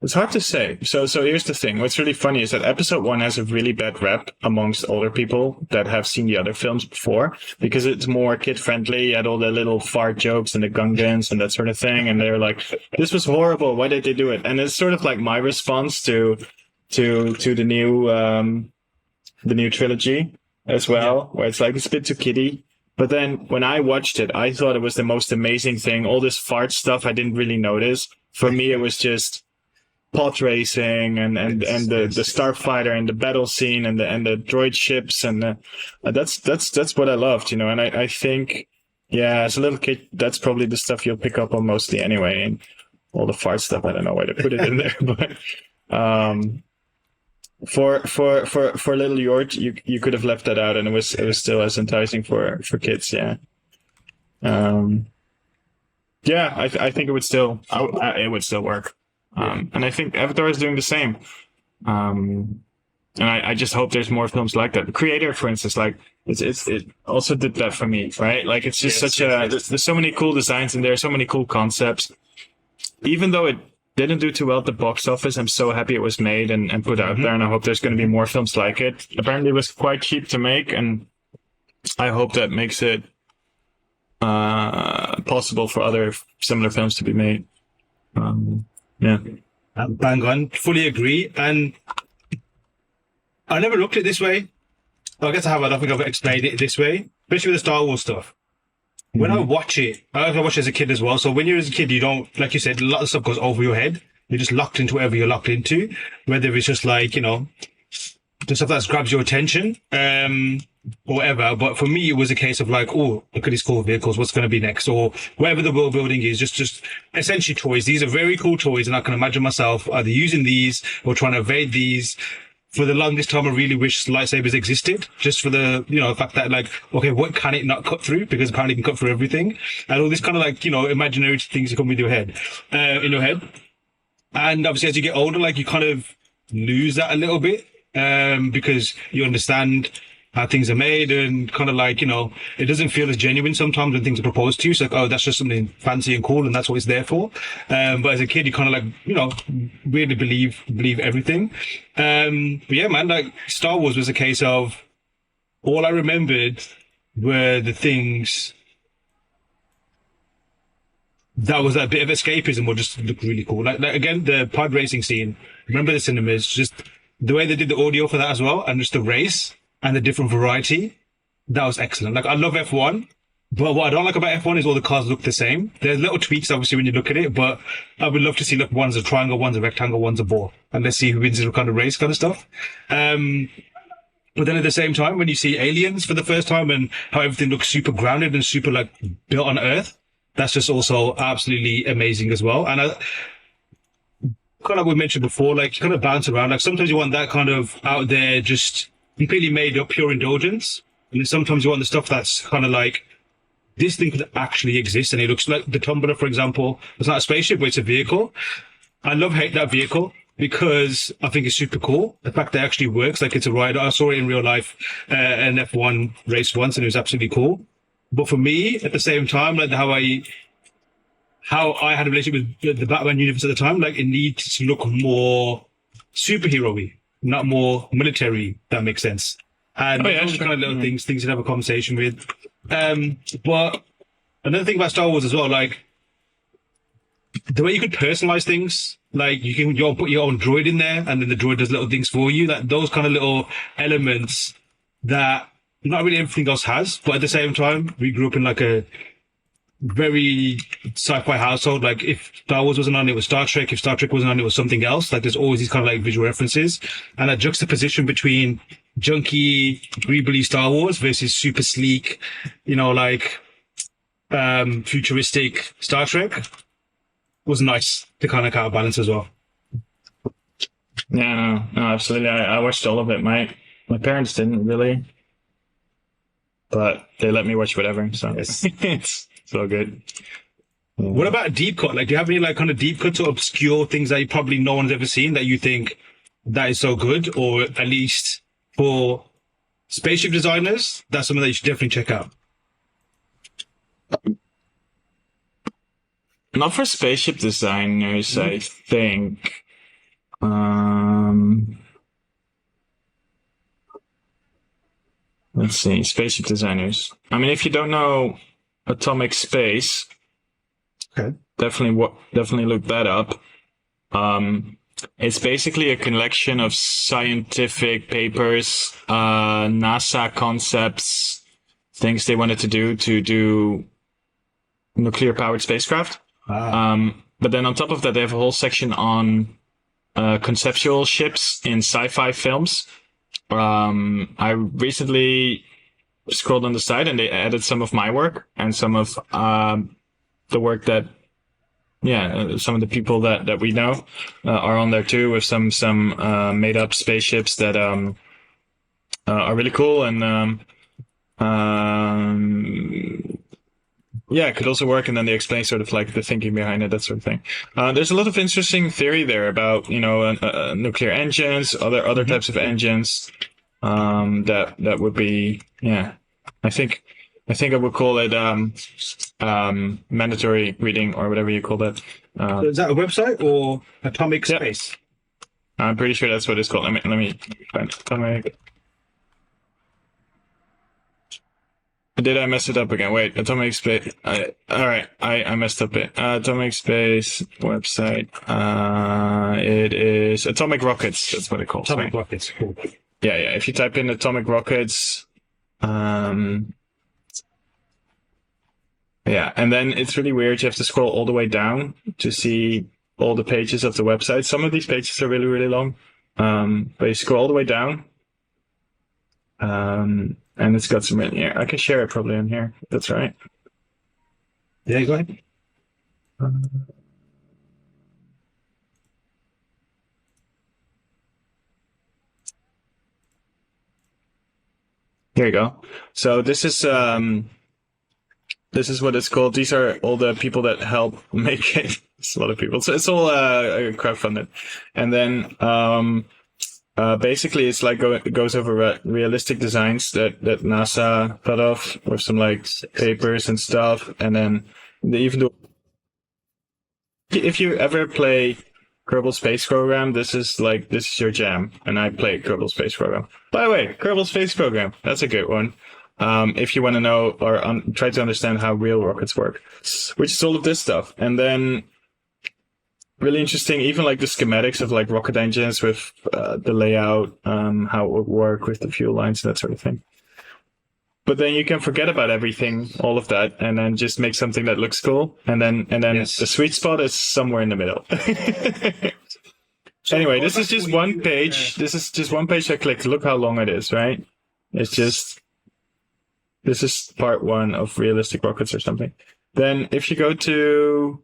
It's hard to say. So here's the thing. What's really funny is that episode 1 has a really bad rep amongst older people that have seen the other films before, because it's more kid friendly. You had all the little fart jokes and the Gungans and that sort of thing. And they're like, this was horrible. Why did they do it? And it's sort of like my response to the new trilogy as well, where it's like, it's a bit too kiddie. But then when I watched it, I thought it was the most amazing thing. All this fart stuff I didn't really notice. For me, it was just pod racing and the starfighter and the battle scene and the droid ships, and that's what I loved, and I think, as a little kid, that's probably the stuff you'll pick up on mostly anyway. And all the fart stuff, I don't know why they put it in there, but for little Jort, you could have left that out, and it was still as enticing for kids. I think it would still work. And I think Avatar is doing the same. And I just hope there's more films like that. The Creator, for instance, like it also did that for me, right? Like it's just there's so many cool designs in there, so many cool concepts. Even though it didn't do too well at the box office, I'm so happy it was made and put out there, and I hope there's going to be more films like it. Apparently it was quite cheap to make, and I hope that makes it possible for other similar films to be made. Bang on, fully agree. And I never looked at it this way. I guess I don't think I've explained it this way, especially with the Star Wars stuff. When I watch it, I watch it as a kid as well. So when you're as a kid, you don't, like you said, a lot of stuff goes over your head. You're just locked into whatever you're locked into, whether it's just like, the stuff that grabs your attention, or whatever. But for me, it was a case of like, oh, look at these cool vehicles. What's going to be next? Or whatever the world building is, just essentially toys. These are very cool toys. And I can imagine myself either using these or trying to evade these. For the longest time, I really wish lightsabers existed, just for the, fact that like, okay, what can it not cut through? Because apparently it can cut through everything. And all this kind of like, imaginary things that come with your head, in your head. And obviously as you get older, like you kind of lose that a little bit, because you understand how things are made, and kind of like, it doesn't feel as genuine sometimes when things are proposed to you. It's like, oh, that's just something fancy and cool, and that's what it's there for. But as a kid, you kind of like, really believe everything. But yeah, man, like Star Wars was a case of all I remembered were the things that was that bit of escapism or just look really cool. Like again, the pod racing scene, remember the cinemas, just the way they did the audio for that as well, and just the race and the different variety, that was excellent. Like I love F1, but what I don't like about F1 is all the cars look the same. There's little tweaks obviously when you look at it, but I would love to see, look, one's a triangle, one's a rectangle, one's a ball, and let's see who wins the kind of race kind of stuff. But then at the same time, when you see aliens for the first time and how everything looks super grounded and super like built on Earth, that's just also absolutely amazing as well. And kind of like we mentioned before, like you kind of bounce around. Like sometimes you want that kind of out there, just completely made up, pure indulgence. And then sometimes you want the stuff that's kind of like this thing could actually exist, and it looks like the Tumbler, for example. It's not a spaceship, but it's a vehicle. I hate that vehicle because I think it's super cool. The fact that it actually works, like it's a ride. I saw it in real life, an F1 race once, and it was absolutely cool. But for me, at the same time, like how I had a relationship with the Batman universe at the time, like it needs to look more superhero-y, not more military. If that makes sense. And those are kind of little things to have a conversation with. But another thing about Star Wars as well, like the way you could personalize things, like you can put your own droid in there, and then the droid does little things for you. Like those kind of little elements that not really everything else has. But at the same time, we grew up in like a very sci-fi household. Like if Star Wars wasn't on, it was Star Trek. If Star Trek wasn't on, it was something else. Like there's always these kind of like visual references, and that juxtaposition between junky, greebly Star Wars versus super sleek, like futuristic Star Trek was nice to kind of counterbalance as well. Yeah, no, absolutely. I watched all of it. My parents didn't really, but they let me watch whatever. So it's so good. Yeah. What about deep cut? Like, do you have any like kind of deep cuts or obscure things that probably no one's ever seen that you think that is so good, or at least for spaceship designers, that's something that you should definitely check out? Not for spaceship designers, I think. Let's see, spaceship designers. I mean, if you don't know Atomic Space, okay, definitely look that up. It's basically a collection of scientific papers, NASA concepts, things they wanted to do nuclear-powered spacecraft. But then on top of that, they have a whole section on conceptual ships in sci-fi films. I recently scrolled on the site and they added some of my work and some of the work that, some of the people that we know are on there too, with some made up spaceships that are really cool and it could also work, and then they explain sort of like the thinking behind it, that sort of thing. There's a lot of interesting theory there about nuclear engines, other types of engines that would be I think I would call it mandatory reading or whatever you call that. Is that a website or Atomic Space? I'm pretty sure that's what it's called. Let me find Atomic. Did I mess it up again? Wait, Atomic Space. Alright, I messed up it. Atomic Space website. It is Atomic Rockets. That's what it calls. Atomic Rockets. Cool. Yeah. If you type in Atomic Rockets, and then it's really weird. You have to scroll all the way down to see all the pages of the website. Some of these pages are really, really long. But you scroll all the way down. And it's got some in here. I can share it probably in here. That's right. Yeah, go ahead. Here you go. So this is what it's called. These are all the people that help make it. It's a lot of people. So it's all crowdfunded. And then basically, it's like it goes over realistic designs that NASA thought of with some like papers and stuff, and then they even do. If you ever play Kerbal Space Program, this is your jam, and I play Kerbal Space Program. By the way, Kerbal Space Program, that's a good one. If you want to know or try to understand how real rockets work, which is all of this stuff, and then. Really interesting, even like the schematics of like rocket engines with the layout, how it would work with the fuel lines, that sort of thing. But then you can forget about everything, all of that, and then just make something that looks cool. And then yes. The sweet spot is somewhere in the middle. Anyway, this is just one page. This is just one page I clicked. Look how long it is, right? This is part 1 of realistic rockets or something. Then if you go to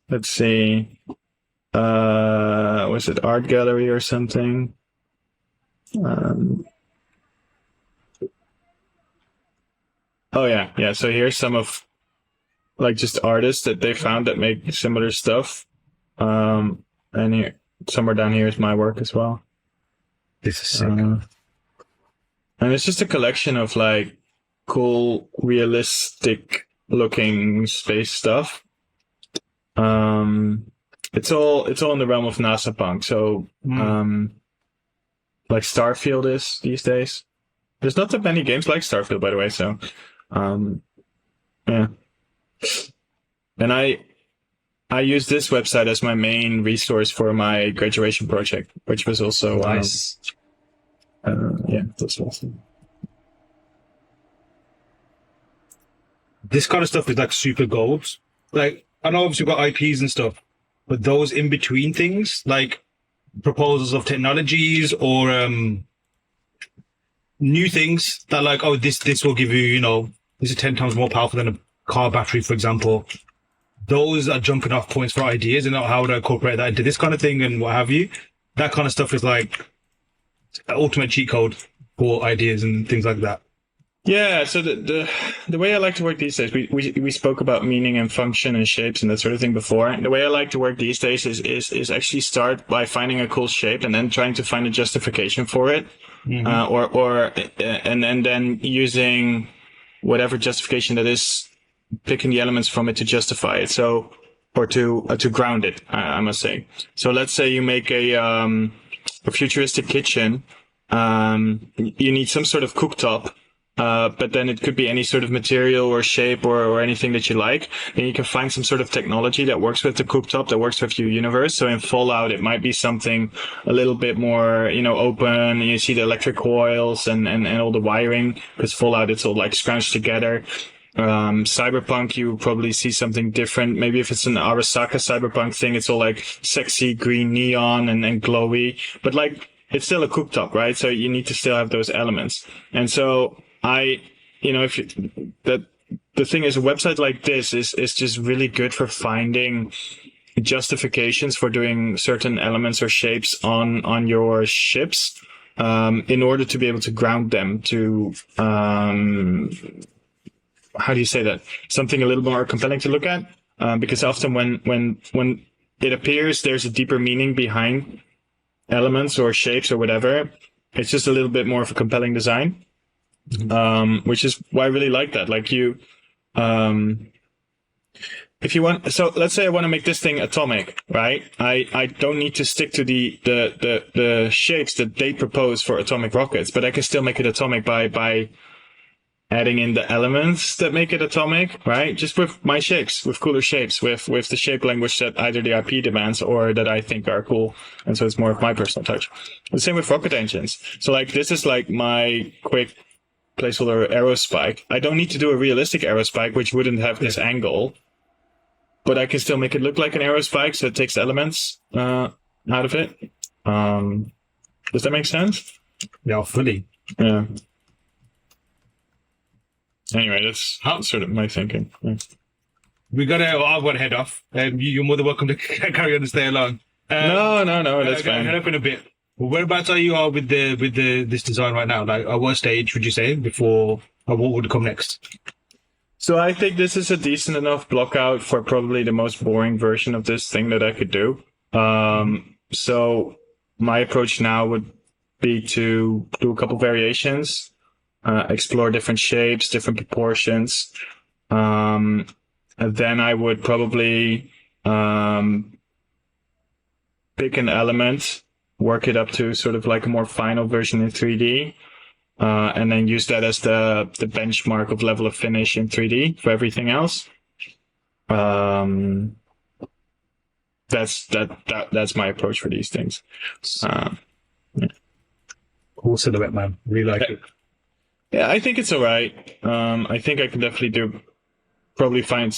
let's see. Was it Art Gallery or something? Oh yeah, yeah. So here's some of like just artists that they found that make similar stuff. And here, somewhere down here is my work as well. This is sick. And it's just a collection of like cool, realistic looking space stuff. It's all in the realm of NASA punk. So, like Starfield is these days. There's not that many games like Starfield, by the way. So, yeah. And I use this website as my main resource for my graduation project, which was also Nice. yeah, that's awesome. This kind of stuff is like super gold. Like, I know obviously we've got IPs and stuff, but those in between things, like proposals of technologies or new things that like, oh, this will give you, you know, this is 10 times more powerful than a car battery, for example. Those are jumping off points for ideas and how to incorporate that into this kind of thing and what have you. That kind of stuff is like ultimate cheat code for ideas and things like that. Yeah, so the way I like to work these days, we spoke about meaning and function and shapes and that sort of thing before. The way I like to work these days is actually start by finding a cool shape and then trying to find a justification for it, and then using whatever justification that is, picking the elements from it to justify it. So, or to ground it, I must say. So let's say you make a futuristic kitchen. You need some sort of cooktop. But then it could be any sort of material or shape or anything that you like. Then you can find some sort of technology that works with the cooktop, that works with your universe. So in Fallout, it might be something a little bit more, you know, open. You see the electric coils and all the wiring, because Fallout, it's all like scrunched together. Cyberpunk, you probably see something different. Maybe if it's an Arasaka cyberpunk thing, it's all like sexy green neon and glowy, but like it's still a cooktop, right? So you need to still have those elements. And so the thing is, a website like this is just really good for finding justifications for doing certain elements or shapes on your ships, in order to be able to ground them to, how do you say that? Something a little more compelling to look at. Because often when it appears there's a deeper meaning behind elements or shapes or whatever, it's just a little bit more of a compelling design. Which is why I really like that. Like if you want, so let's say I want to make this thing atomic, right? I don't need to stick to the shapes that they propose for atomic rockets, but I can still make it atomic by adding in the elements that make it atomic, right? Just with my shapes, with cooler shapes, with the shape language that either the IP demands or that I think are cool. And so it's more of my personal touch. The same with rocket engines. So like, this is like my quick placeholder aerospike. I don't need to do a realistic aerospike, which wouldn't have this angle, but I can still make it look like an aerospike, so it takes elements out of it. Does that make sense? Yeah, fully. Yeah. Anyway, that's sort of my thinking. Yeah. I've got to head off. You're more than welcome to carry on and stay along. No, that's fine. Head up in a bit. Well, whereabouts are you with this design right now? Like, at what stage would you say before, or what would come next? So I think this is a decent enough block out for probably the most boring version of this thing that I could do. So my approach now would be to do a couple variations, explore different shapes, different proportions. And then I would probably pick an element, work it up to sort of like a more final version in 3D, and then use that as the benchmark of level of finish in 3D for everything else. That's my approach for these things. Yeah. Cool silhouette, man. Really like it. Yeah, I think it's all right. I think I can definitely probably find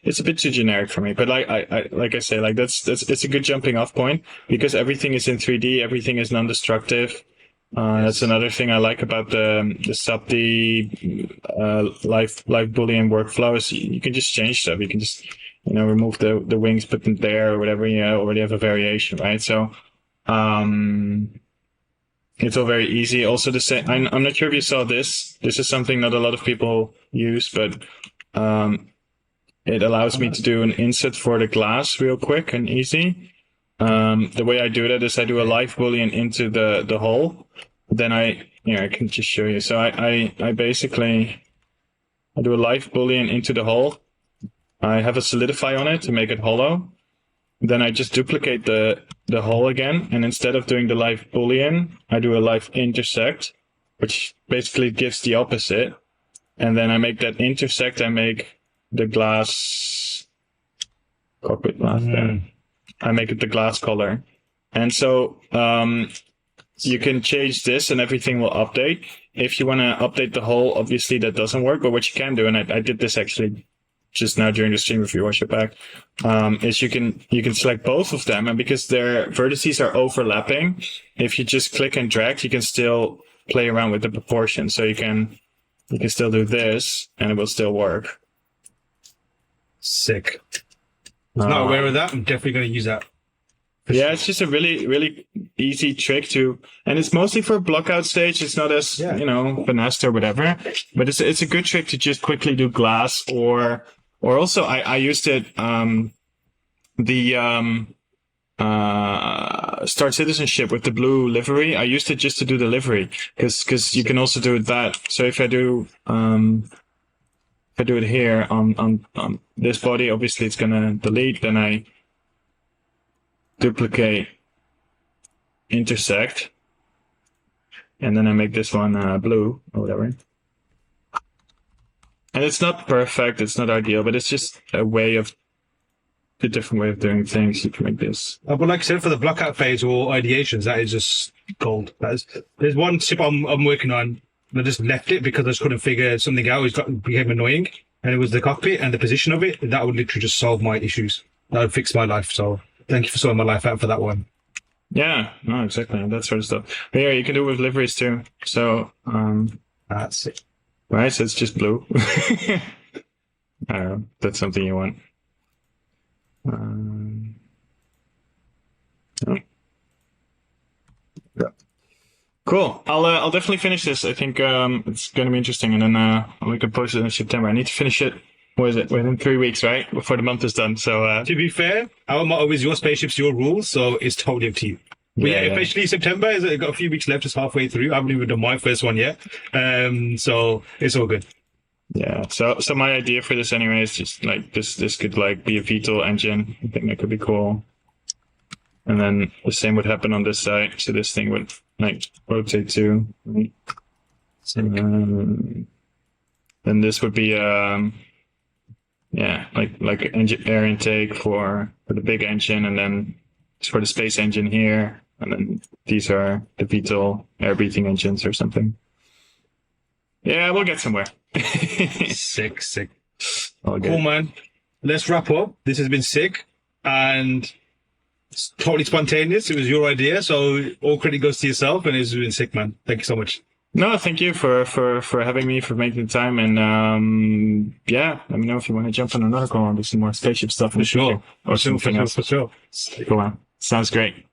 it's a bit too generic for me, but like I say, like it's a good jumping off point because everything is in 3D, everything is non-destructive. That's another thing I like about the sub-D live Boolean workflow is you can just change stuff. You can just remove the wings, put them there or whatever. You already have a variation, right? So it's all very easy. Also, the same. I'm not sure if you saw this. This is something not a lot of people use, but it allows me to do an insert for the glass real quick and easy. The way I do that is I do a live boolean into the hole. Then I can just show you. So I basically I do a live boolean into the hole. I have a solidify on it to make it hollow. Then I just duplicate the hole again, and instead of doing the live boolean, I do a live intersect, which basically gives the opposite. And then I make that intersect, I make the glass cockpit glass there. I make it the glass color. And so you can change this and everything will update. If you want to update the hole, obviously that doesn't work, but what you can do, and I did this actually just now during the stream if you watch it back, is you can select both of them, and because their vertices are overlapping, if you just click and drag, you can still play around with the proportion. So you can still do this and it will still work. Sick. I was not aware of that. I'm definitely going to use that. Yeah, it's just a really, really easy trick to, and it's mostly for a blockout stage. It's not as, finessed or whatever, but it's a good trick to just quickly do glass or also I used it, Start Citizenship with the blue livery. I used it just to do the livery because you can also do it that. So if I do it here on this body, obviously it's going to delete, then I duplicate, intersect, and then I make this one blue or whatever. And it's not perfect, it's not ideal, but it's just a different way of doing things. You can make this. But like I said, for the blockout phase or ideations, that is just gold. There's one tip I'm working on. I just left it because I just couldn't figure something out. It became annoying, and it was the cockpit and the position of it. That would literally just solve my issues. That would fix my life. So thank you for sorting my life out for that one. Yeah, no, exactly. That sort of stuff. But yeah, you can do it with liveries too. So, that's it. Right, so it's just blue. I don't know. That's something you want. Oh. Yeah. Cool. I'll definitely finish this. I think it's going to be interesting, and then we can post it in September. I need to finish it. What is it? Within 3 weeks, right? Before the month is done. So to be fair, our motto is your spaceships, your rules. So it's totally up to you. But yeah, officially September. I've got a few weeks left. It's halfway through. I haven't even done my first one yet. So it's all good. Yeah. So my idea for this anyway is just like this could like be a VTOL engine. I think that could be cool. And then the same would happen on this side. So this thing would like rotate too. Right? Then this would be like engine air intake for the big engine, and then it's for the space engine here, and then these are the VTOL air breathing engines or something. Yeah, we'll get somewhere. Sick. Cool, man. Let's wrap up. This has been sick and it's totally spontaneous. It was your idea, so all credit goes to yourself, and it's been sick, man. Thank you so much. No, thank you for having me, for making the time, and yeah, let me know if you want to jump on another call and do some more spaceship stuff in the future or something else. For sure. Cool, man. Sounds great.